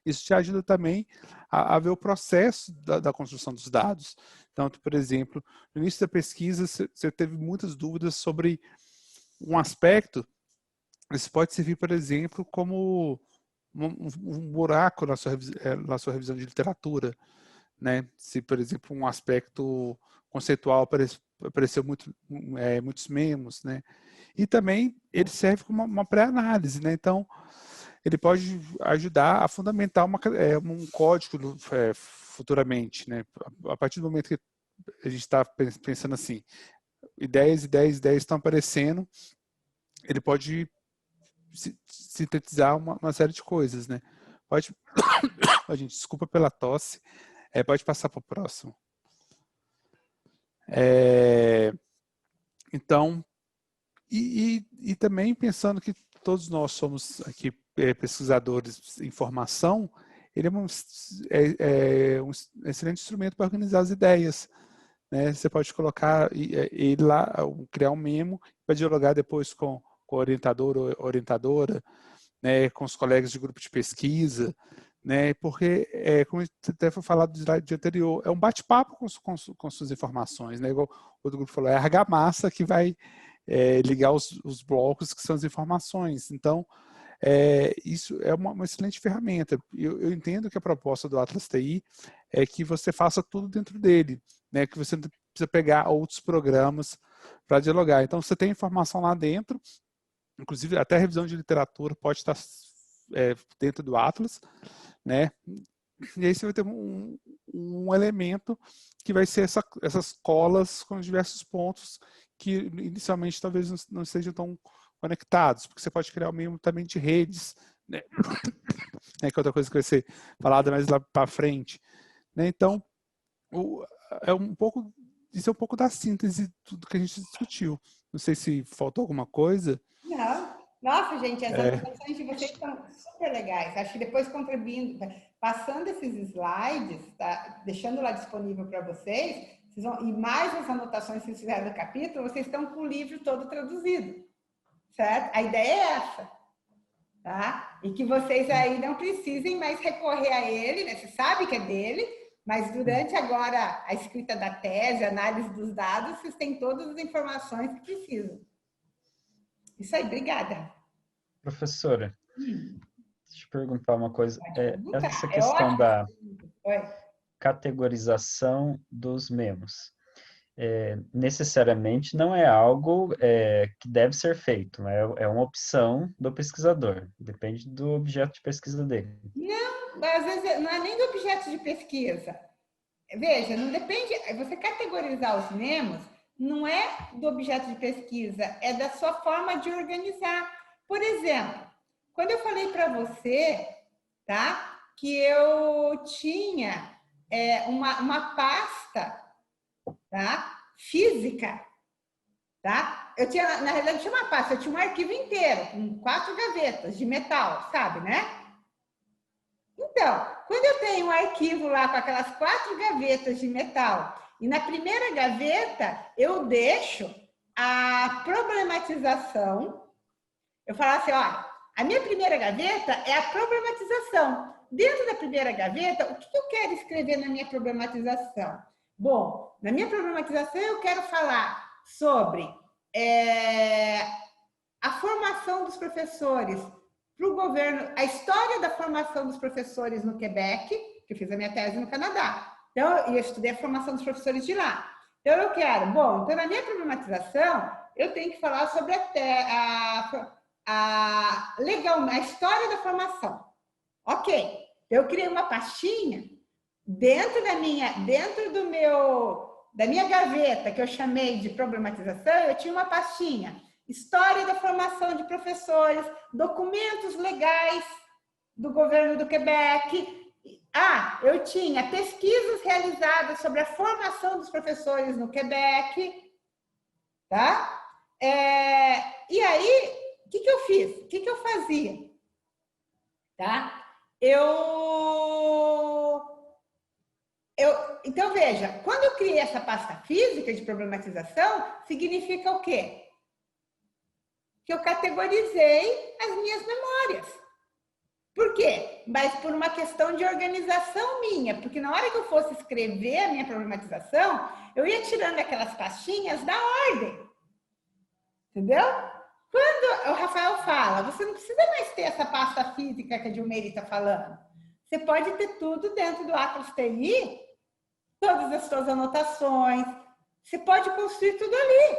isso te ajuda também a ver o processo da construção dos dados. Então, por exemplo, no início da pesquisa, você teve muitas dúvidas sobre um aspecto. Isso pode servir, por exemplo, como um buraco na sua revisão de literatura, né? Se, por exemplo, um aspecto conceitual apareceu muitos memos, né? E também ele serve como uma pré-análise, né? Então, ele pode ajudar a fundamentar um código futuramente, né? A partir do momento que a gente está pensando assim, ideias estão aparecendo, ele pode sintetizar uma série de coisas, né? Pode... gente, desculpa pela tosse. Pode passar para o próximo. Então, e também pensando que todos nós somos aqui pesquisadores em formação, ele é um excelente instrumento para organizar as ideias, né? Você pode colocar ele lá, criar um memo para dialogar depois com o orientador ou orientadora, né, com os colegas de grupo de pesquisa, né, porque, como até foi falado no slide anterior, é um bate-papo com suas informações, né, igual o outro grupo falou, é a argamassa que vai ligar os blocos que são as informações. Então, isso é uma excelente ferramenta. Eu entendo que a proposta do Atlas TI é que você faça tudo dentro dele, né, que você não precisa pegar outros programas para dialogar. Então, você tem informação lá dentro, inclusive até a revisão de literatura pode estar dentro do Atlas, né? E aí você vai ter um elemento que vai ser essas colas com diversos pontos que inicialmente talvez não sejam tão conectados, porque você pode criar o mesmo também de redes, né? Que é outra coisa que vai ser falada mais lá para frente, né? Então, isso é um pouco da síntese de tudo que a gente discutiu. Não sei se faltou alguma coisa. Não. Nossa, gente, as anotações de vocês estão super legais. Acho que depois contribuindo, passando esses slides, tá? Deixando lá disponível para vocês e mais as anotações que vocês fizeram do capítulo, vocês estão com o livro todo traduzido, certo? A ideia é essa, tá? E que vocês aí não precisem mais recorrer a ele, né? Você sabe que é dele, mas durante agora a escrita da tese, a análise dos dados, vocês têm todas as informações que precisam. Isso aí, obrigada. Professora, deixa eu perguntar uma coisa. Essa questão da categorização dos memos, necessariamente não é algo que deve ser feito, é uma opção do pesquisador, depende do objeto de pesquisa dele. Não, às vezes não é nem do objeto de pesquisa. Veja, não depende... Você categorizar os memos não é do objeto de pesquisa, é da sua forma de organizar. Por exemplo, quando eu falei para você, tá, que eu tinha uma pasta, tá, física, tá? Eu tinha, na realidade, tinha uma pasta, eu tinha um arquivo inteiro, com 4 gavetas de metal, sabe, né? Então, quando eu tenho um arquivo lá com aquelas 4 gavetas de metal, e na primeira gaveta eu deixo a problematização, eu falo assim, ó, a minha primeira gaveta é a problematização. Dentro da primeira gaveta, o que eu quero escrever na minha problematização? Bom, na minha problematização eu quero falar sobre a formação dos professores para o governo, a história da formação dos professores no Quebec, que eu fiz a minha tese no Canadá. Então, eu estudei a formação dos professores de lá. Então, eu quero, bom, então na minha problematização, eu tenho que falar sobre a história da formação. Ok, eu criei uma pastinha dentro da minha gaveta, que eu chamei de problematização, eu tinha uma pastinha, história da formação de professores, documentos legais do governo do Quebec. Eu tinha pesquisas realizadas sobre a formação dos professores no Quebec, tá? E aí, o que eu fiz? O que eu fazia? Tá? Então, veja, quando eu criei essa pasta física de problematização, significa o quê? Que eu categorizei as minhas memórias. Por quê? Mas por uma questão de organização minha, porque na hora que eu fosse escrever a minha problematização, eu ia tirando aquelas pastinhas da ordem. Entendeu? Quando o Rafael fala, você não precisa mais ter essa pasta física que a Dilmeire está falando. Você pode ter tudo dentro do Atlas TI, todas as suas anotações, você pode construir tudo ali.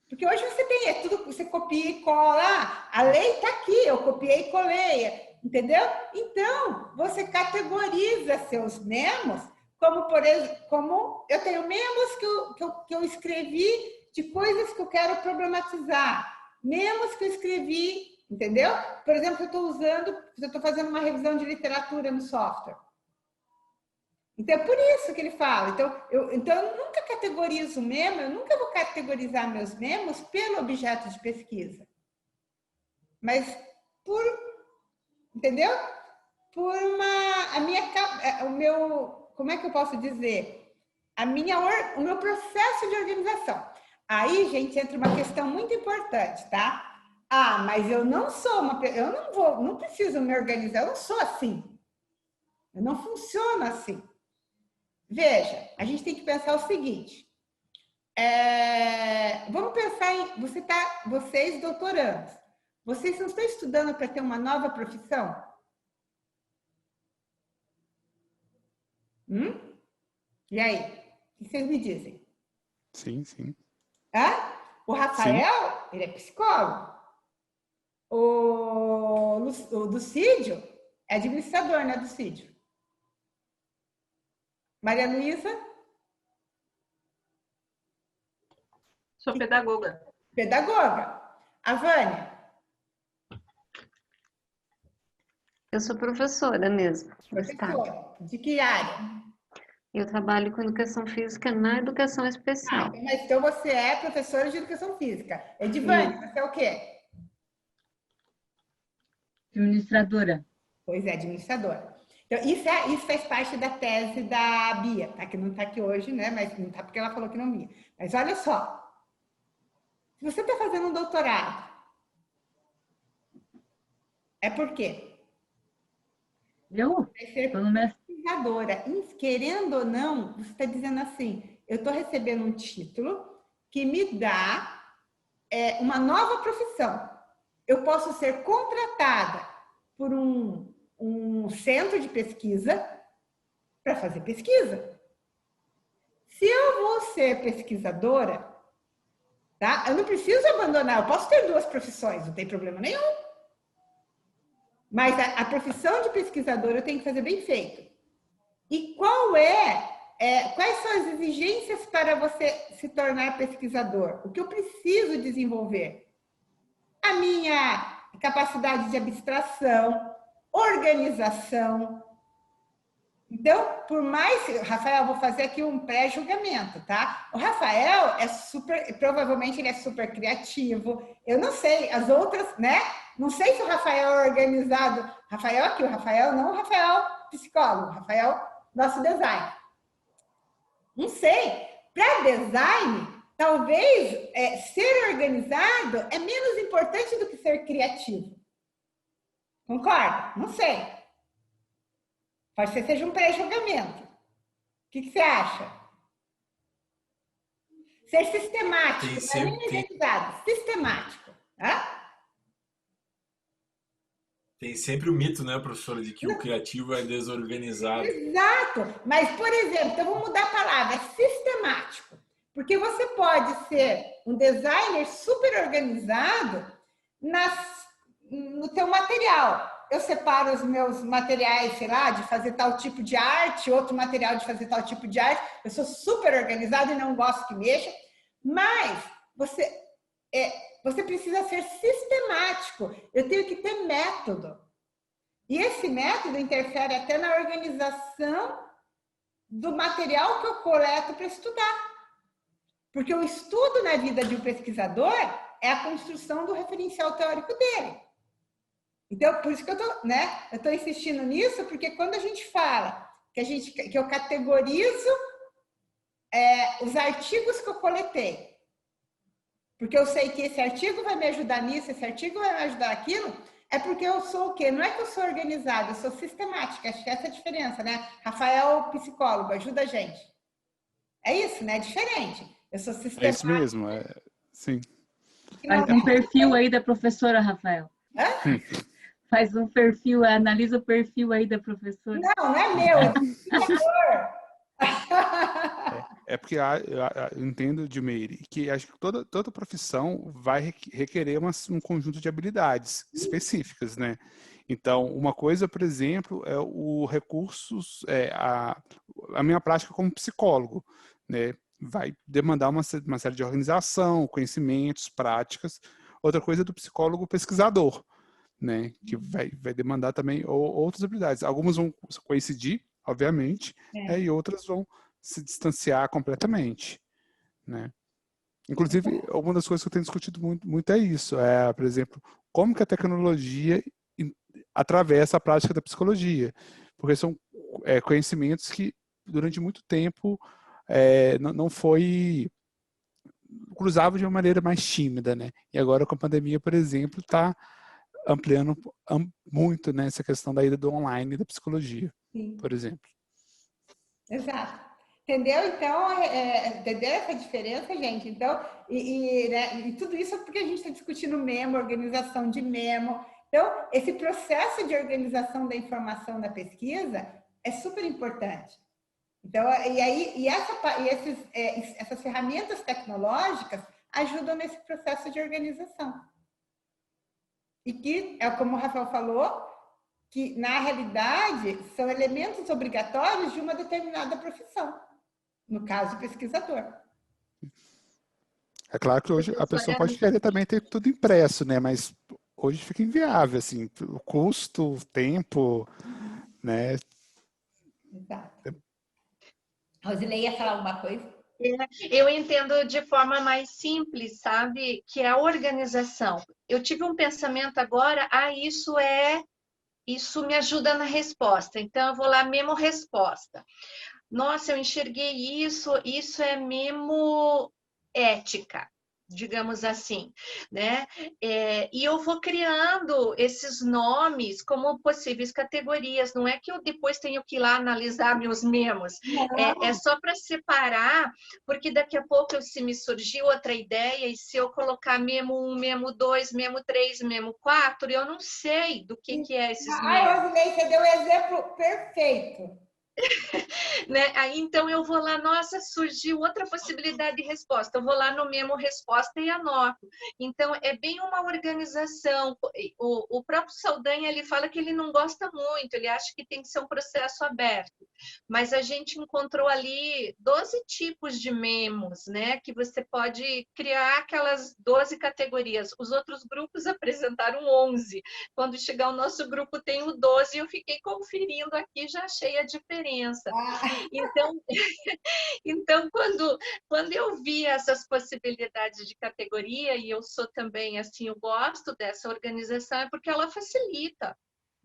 Porque hoje você tem tudo, você copia e cola, a lei está aqui, eu copiei e colei, entendeu? Então, você categoriza seus memos, como, por exemplo, como eu tenho memos que eu escrevi de coisas que eu quero problematizar, memos que eu escrevi, entendeu? Por exemplo, eu estou fazendo uma revisão de literatura no software. Então, é por isso que ele fala. Então, eu nunca categorizo o memo, eu nunca vou categorizar meus memos pelo objeto de pesquisa. Mas entendeu? Como é que eu posso dizer? O meu processo de organização. Aí, gente, entra uma questão muito importante, tá? Mas eu não sou não preciso me organizar, eu não sou assim. Eu não funciono assim. Veja, a gente tem que pensar o seguinte. Vamos pensar em... Vocês doutorandos, vocês não estão estudando para ter uma nova profissão? E aí? O que vocês me dizem? Sim, sim. O Rafael, ele é psicólogo. O Lucídio é administrador, né, do Lucídio? Maria Luísa? Sou pedagoga. Pedagoga. A Vânia? Eu sou professora mesmo. Professora. De que área? Eu trabalho com educação física na educação especial. Mas então você é professora de educação física. Edivânia, você é o quê? Administradora. Pois é, administradora. Então, isso faz parte da tese da Bia, tá? Que não está aqui hoje, né? Mas não está porque ela falou que não ia. Mas olha só. Se você está fazendo um doutorado, é por quê? Eu? Estou no pesquisadora. Querendo ou não, você está dizendo assim, eu estou recebendo um título que me dá uma nova profissão. Eu posso ser contratada por um centro de pesquisa para fazer pesquisa. Se eu vou ser pesquisadora, tá? Eu não preciso abandonar, eu posso ter 2 profissões, não tem problema nenhum. Mas a profissão de pesquisadora eu tenho que fazer bem feito. E qual é quais são as exigências para você se tornar pesquisador? O que eu preciso desenvolver? A minha capacidade de abstração, organização. Então, por mais... Rafael, vou fazer aqui um pré-julgamento, tá? O Rafael provavelmente ele é super criativo. Eu não sei, as outras, né? Não sei se o Rafael é organizado. Rafael aqui, o Rafael não o Rafael psicólogo, o Rafael nosso design. Não sei. Para design, talvez ser organizado é menos importante do que ser criativo. Concorda? Não sei. Pode ser que seja um pré-julgamento. O que você acha? Ser sistemático, não é nem organizado, sistemático. Tá? Tem sempre o mito, né, professora, de que o criativo é desorganizado. Exato. Mas, por exemplo, então vou mudar a palavra, sistemático. Porque você pode ser um designer super organizado no teu material. Eu separo os meus materiais, sei lá, de fazer tal tipo de arte, outro material de fazer tal tipo de arte. Eu sou super organizada e não gosto que mexa. Mas você precisa ser sistemático. Eu tenho que ter método. E esse método interfere até na organização do material que eu coleto para estudar. Porque o estudo na vida de um pesquisador é a construção do referencial teórico dele. Então, por isso que eu estou insistindo nisso, porque quando a gente fala que eu categorizo os artigos que eu coletei, porque eu sei que esse artigo vai me ajudar nisso, esse artigo vai me ajudar aquilo, é porque eu sou o quê? Não é que eu sou organizada, eu sou sistemática. Acho que essa é a diferença, né? Rafael, psicólogo, ajuda a gente. É isso, né? É diferente. Eu sou sistemática. É isso mesmo, sim. Faz um perfil aí da professora, Rafael. Hã? Faz um perfil, analisa o perfil aí da professora. Não é meu, é do pesquisador. É porque eu entendo, Edmeire, que acho que toda profissão vai requerer um conjunto de habilidades específicas, né? Então, uma coisa, por exemplo, é o recursos, a minha prática como psicólogo, né? Vai demandar uma série de organização, conhecimentos, práticas. Outra coisa é do psicólogo pesquisador, né? Que vai demandar também outras habilidades. Algumas vão coincidir, obviamente, e outras vão se distanciar completamente, né? Inclusive, uma das coisas que eu tenho discutido muito é isso, por exemplo, como que a tecnologia atravessa a prática da psicologia, porque são conhecimentos que durante muito tempo não foi cruzava de uma maneira mais tímida, né? E agora com a pandemia, por exemplo, está ampliando muito, né, essa questão da ida do online e da psicologia, por exemplo. Exato. Entendeu? Então, entendeu essa diferença, gente? Então, e tudo isso é porque a gente está discutindo memo, organização de memo. Então, esse processo de organização da informação da pesquisa é super importante. Então, essas ferramentas tecnológicas ajudam nesse processo de organização. E que, como o Rafael falou, que, na realidade, são elementos obrigatórios de uma determinada profissão. No caso, pesquisador. É claro que hoje a pessoa pode querer também ter tudo impresso, né? Mas hoje fica inviável, assim, o custo, o tempo, né? Exato. Rosilei ia falar alguma coisa? Eu entendo de forma mais simples, sabe? Que é a organização. Eu tive um pensamento agora, isso me ajuda na resposta. Então, eu vou lá, memo resposta. Nossa, eu enxerguei isso é memo ética, digamos assim, né? E eu vou criando esses nomes como possíveis categorias, não é que eu depois tenho que ir lá analisar meus memos, é só para separar, porque daqui a pouco, se me surgir outra ideia, e se eu colocar memo 1, memo 2, memo 3, memo 4, eu não sei do que é esses memos. Rosilei, você deu o exemplo perfeito. Né? Aí, então, eu vou lá, nossa, surgiu outra possibilidade de resposta. Eu vou lá no memo resposta e anoto. Então, é bem uma organização. O próprio Saldanha, ele fala que ele não gosta muito, ele acha que tem que ser um processo aberto. Mas a gente encontrou ali 12 tipos de memos, né? Que você pode criar aquelas 12 categorias. Os outros grupos apresentaram 11. Quando chegar o nosso grupo, tem o 12, e eu fiquei conferindo aqui, já achei a diferença. Então quando eu vi essas possibilidades de categoria, e eu sou também assim, eu gosto dessa organização, é porque ela facilita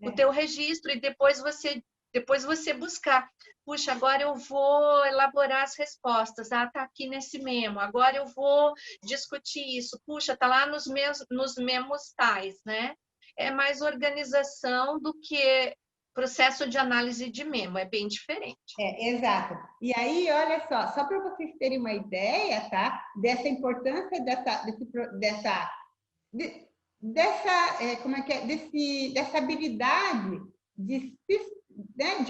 o teu registro, e depois você buscar. Puxa, agora eu vou elaborar as respostas. Ah, tá aqui nesse memo. Agora eu vou discutir isso. Puxa, tá lá nos memos tais, né? É mais organização do que processo de análise de memo, é bem diferente. Exato. E aí, olha só para vocês terem uma ideia, tá? Dessa importância dessa habilidade de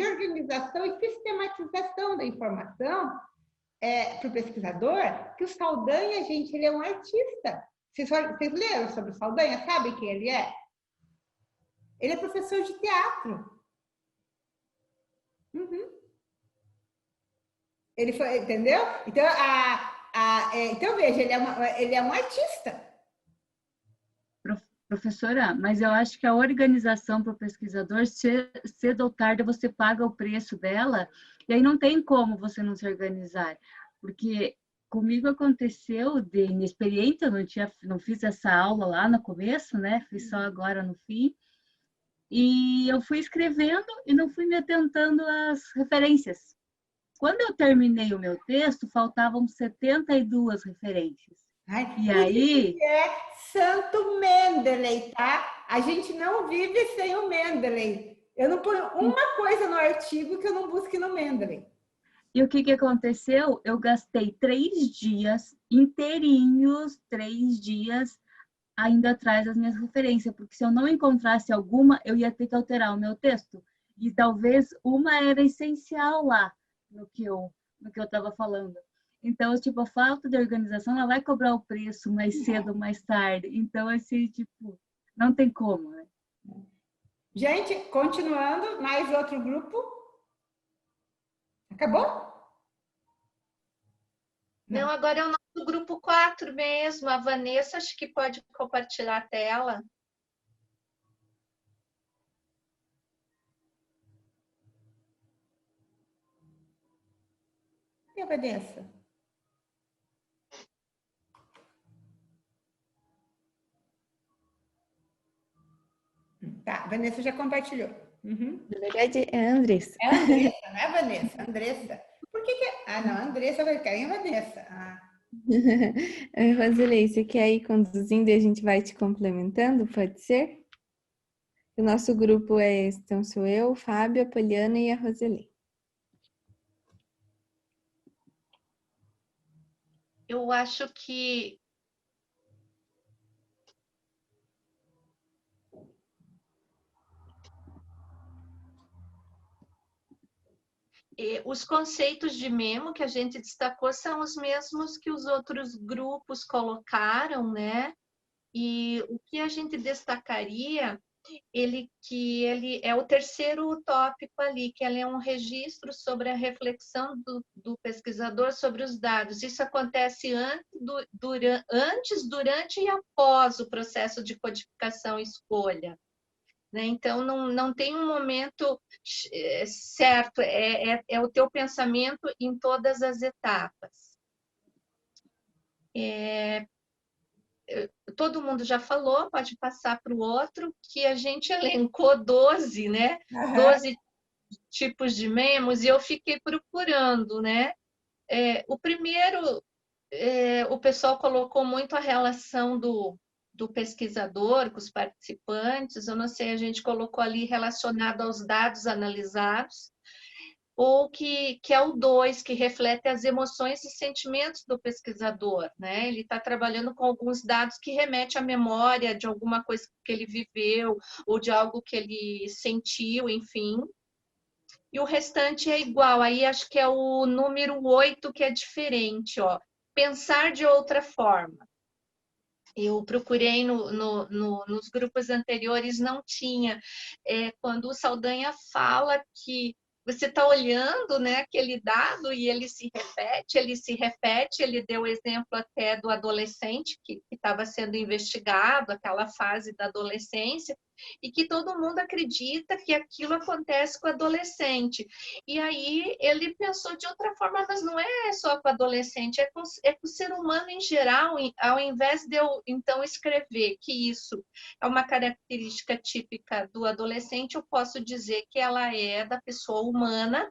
organização e sistematização da informação para o pesquisador, que o Saldanha, gente, ele é um artista. Vocês leram sobre o Saldanha? Sabem quem ele é? Ele é professor de teatro. Ele foi, entendeu? Então, então veja, ele é um artista. Professora, mas eu acho que a organização para o pesquisador, cedo ou tarde, você paga o preço dela, e aí não tem como você não se organizar. Porque comigo aconteceu de inexperiente, eu não fiz essa aula lá no começo, né? Fiz só agora no fim. E eu fui escrevendo e não fui me atentando às referências. Quando eu terminei o meu texto, faltavam 72 referências. E aí... Santo Mendeley, tá? A gente não vive sem o Mendeley. Eu não ponho uma coisa no artigo que eu não busque no Mendeley. E o que aconteceu? Eu gastei 3 dias inteirinhos, 3 dias, ainda atrás das minhas referências, porque se eu não encontrasse alguma, eu ia ter que alterar o meu texto. E talvez uma era essencial lá no que eu estava falando. Então, tipo, a falta de organização, ela vai cobrar o preço mais cedo ou mais tarde. Então, assim, tipo, não tem como, né? Gente, continuando, mais outro grupo. Acabou? Não, agora é o nosso grupo 4 mesmo. A Vanessa, acho que pode compartilhar a tela. E a Vanessa? Tá, a Vanessa já compartilhou. Na verdade, é a Andressa. É a Andressa, não é a Vanessa? Andressa. Por que Ah, não, a Andressa vai cair a Vanessa. Rosilei, você quer ir conduzindo e a gente vai te complementando? Pode ser? O nosso grupo então sou eu, Fábio, a Poliana e a Rosilei. Eu acho que os conceitos de memo que a gente destacou são os mesmos que os outros grupos colocaram, né? E o que a gente destacaria, que ele é o terceiro tópico ali, que ele é um registro sobre a reflexão do pesquisador sobre os dados. Isso acontece antes, durante e após o processo de codificação e escolha. Né? Então, não tem um momento certo, é o teu pensamento em todas as etapas. Todo mundo já falou, pode passar para o outro, que a gente elencou 12, né? 12 tipos de memos, e eu fiquei procurando, né? O primeiro, o pessoal colocou muito a relação do pesquisador com os participantes, eu não sei, a gente colocou ali relacionado aos dados analisados, ou que é o 2, que reflete as emoções e sentimentos do pesquisador, né? Ele está trabalhando com alguns dados que remetem à memória de alguma coisa que ele viveu, ou de algo que ele sentiu, enfim. e o restante é igual. Aí acho que é o número 8 que é diferente, ó. Pensar de outra forma. Eu procurei nos grupos anteriores, não tinha. Quando o Saldanha fala que você está olhando, né, aquele dado e ele se repete, ele deu o exemplo até do adolescente que estava sendo investigado, aquela fase da adolescência, e que todo mundo acredita que aquilo acontece com o adolescente. E aí ele pensou de outra forma, mas não é só com o adolescente, é com o ser humano em geral. Ao invés de eu, então, escrever que isso é uma característica típica do adolescente, eu posso dizer que ela é da pessoa humana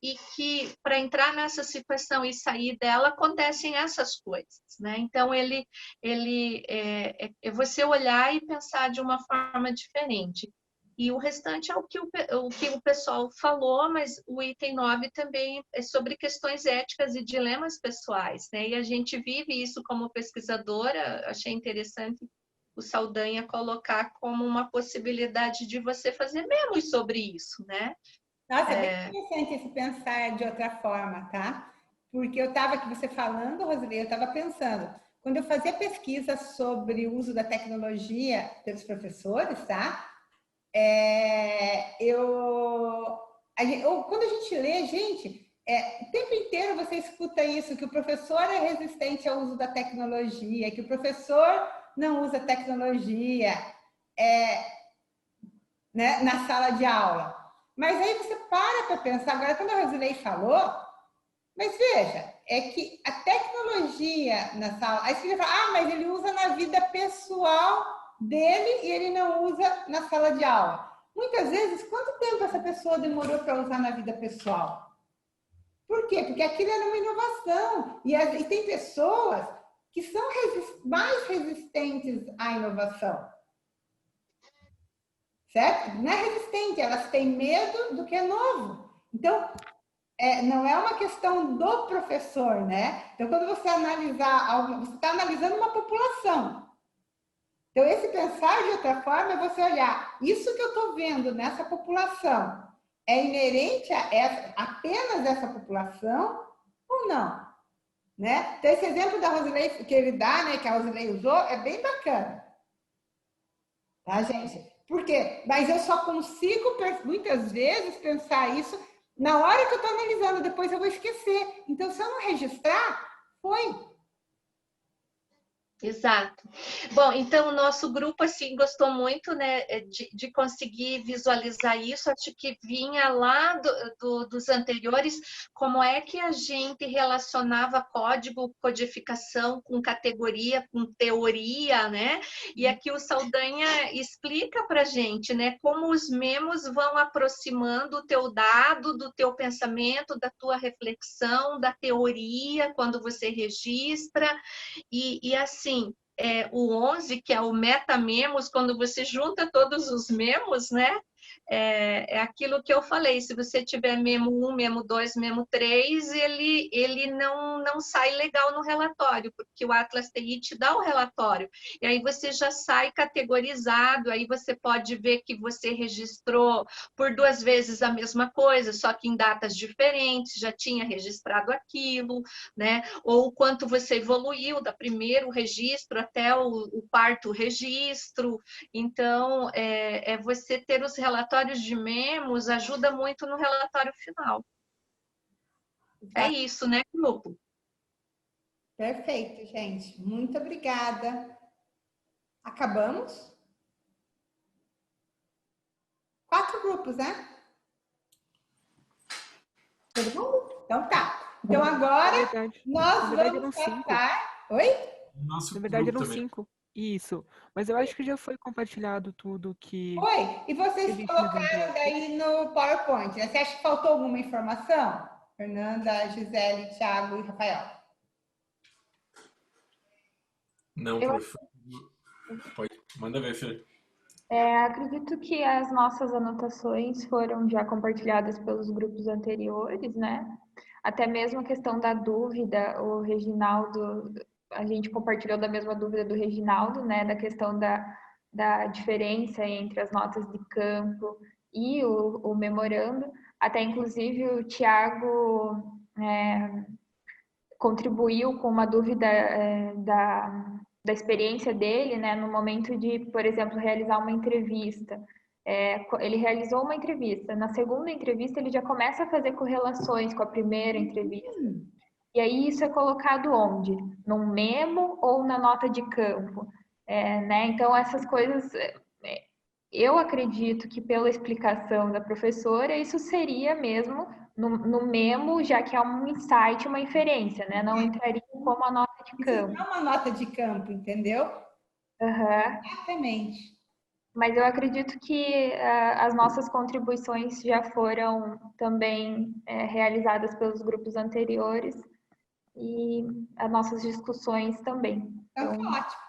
e que, para entrar nessa situação e sair dela, acontecem essas coisas, né? Então, é você olhar e pensar de uma forma diferente. E o restante é o que o pessoal falou, mas o item 9 também é sobre questões éticas e dilemas pessoais, né? E a gente vive isso como pesquisadora. Achei interessante o Saldanha colocar como uma possibilidade de você fazer memos sobre isso, né? Nossa, é bem interessante esse pensar de outra forma, tá? Porque eu estava aqui, você falando, Rosilei, eu estava pensando, quando eu fazia pesquisa sobre o uso da tecnologia pelos professores, tá? Quando a gente lê, gente, o tempo inteiro você escuta isso, que o professor é resistente ao uso da tecnologia, que o professor não usa tecnologia né, na sala de aula. Mas aí você para pensar, agora quando a Rosilei falou, mas veja, é que a tecnologia na sala, aí você vai falar, mas ele usa na vida pessoal dele e ele não usa na sala de aula. Muitas vezes, quanto tempo essa pessoa demorou para usar na vida pessoal? Por quê? Porque aquilo era uma inovação. E tem pessoas que são mais resistentes à inovação. Certo? Não é resistente, elas têm medo do que é novo. Então, não é uma questão do professor, né? Então, quando você analisar algo, você está analisando uma população. Então, esse pensar de outra forma é você olhar, isso que eu estou vendo nessa população é inerente a apenas essa população ou não? Né? Então, esse exemplo da Rosilei que ele dá, né, que a Rosilei usou, é bem bacana. Tá, gente? Por quê? Mas eu só consigo, muitas vezes, pensar isso na hora que eu estou analisando, depois eu vou esquecer. Então, se eu não registrar, foi. Exato. Bom, então o nosso grupo assim gostou muito, né, de conseguir visualizar isso. Acho que vinha lá dos anteriores, como é que a gente relacionava código, codificação com categoria, com teoria, né? E aqui o Saldanha explica para a gente, né, como os memos vão aproximando o teu dado, do teu pensamento, da tua reflexão, da teoria, quando você registra, e assim, o 11, que é o metamemos, quando você junta todos os memos, né? É aquilo que eu falei, se você tiver memo 1, memo 2, memo 3, ele não sai legal no relatório, porque o Atlas TI te dá o relatório, e aí você já sai categorizado, aí você pode ver que você registrou por 2 vezes a mesma coisa, só que em datas diferentes, já tinha registrado aquilo, né? Ou o quanto você evoluiu da primeiro registro até o 4º registro. Então, você ter os relatórios de memos ajuda muito no relatório final. É isso, né, grupo? Perfeito, gente. Muito obrigada. Acabamos? 4 grupos, né? Todo mundo? Então tá. Então agora nós vamos passar... Oi? Na verdade eram 5. Isso, mas eu acho que já foi compartilhado tudo que... Foi, e vocês colocaram daí no PowerPoint, né? Você acha que faltou alguma informação? Fernanda, Gisele, Thiago e Rafael. Não, professor. Pode, manda ver, Felipe. Acredito que as nossas anotações foram já compartilhadas pelos grupos anteriores, né? Até mesmo a questão da dúvida, o Reginaldo... A gente compartilhou da mesma dúvida do Reginaldo, né, da questão da diferença entre as notas de campo e o memorando, Até, inclusive, o Tiago contribuiu com uma dúvida da experiência dele, né, no momento de, por exemplo, realizar uma entrevista. Ele realizou uma entrevista. Na segunda entrevista, ele já começa a fazer correlações com a primeira entrevista. E aí, isso é colocado onde? Num memo ou na nota de campo? Né? Então, essas coisas... Eu acredito que pela explicação da professora, isso seria mesmo no memo, já que é um insight, uma inferência, né? Não entraria como a nota de campo. Não é uma nota de campo, entendeu? Exatamente. Mas eu acredito que as nossas contribuições já foram também realizadas pelos grupos anteriores e as nossas discussões também. Então, tá ótimo.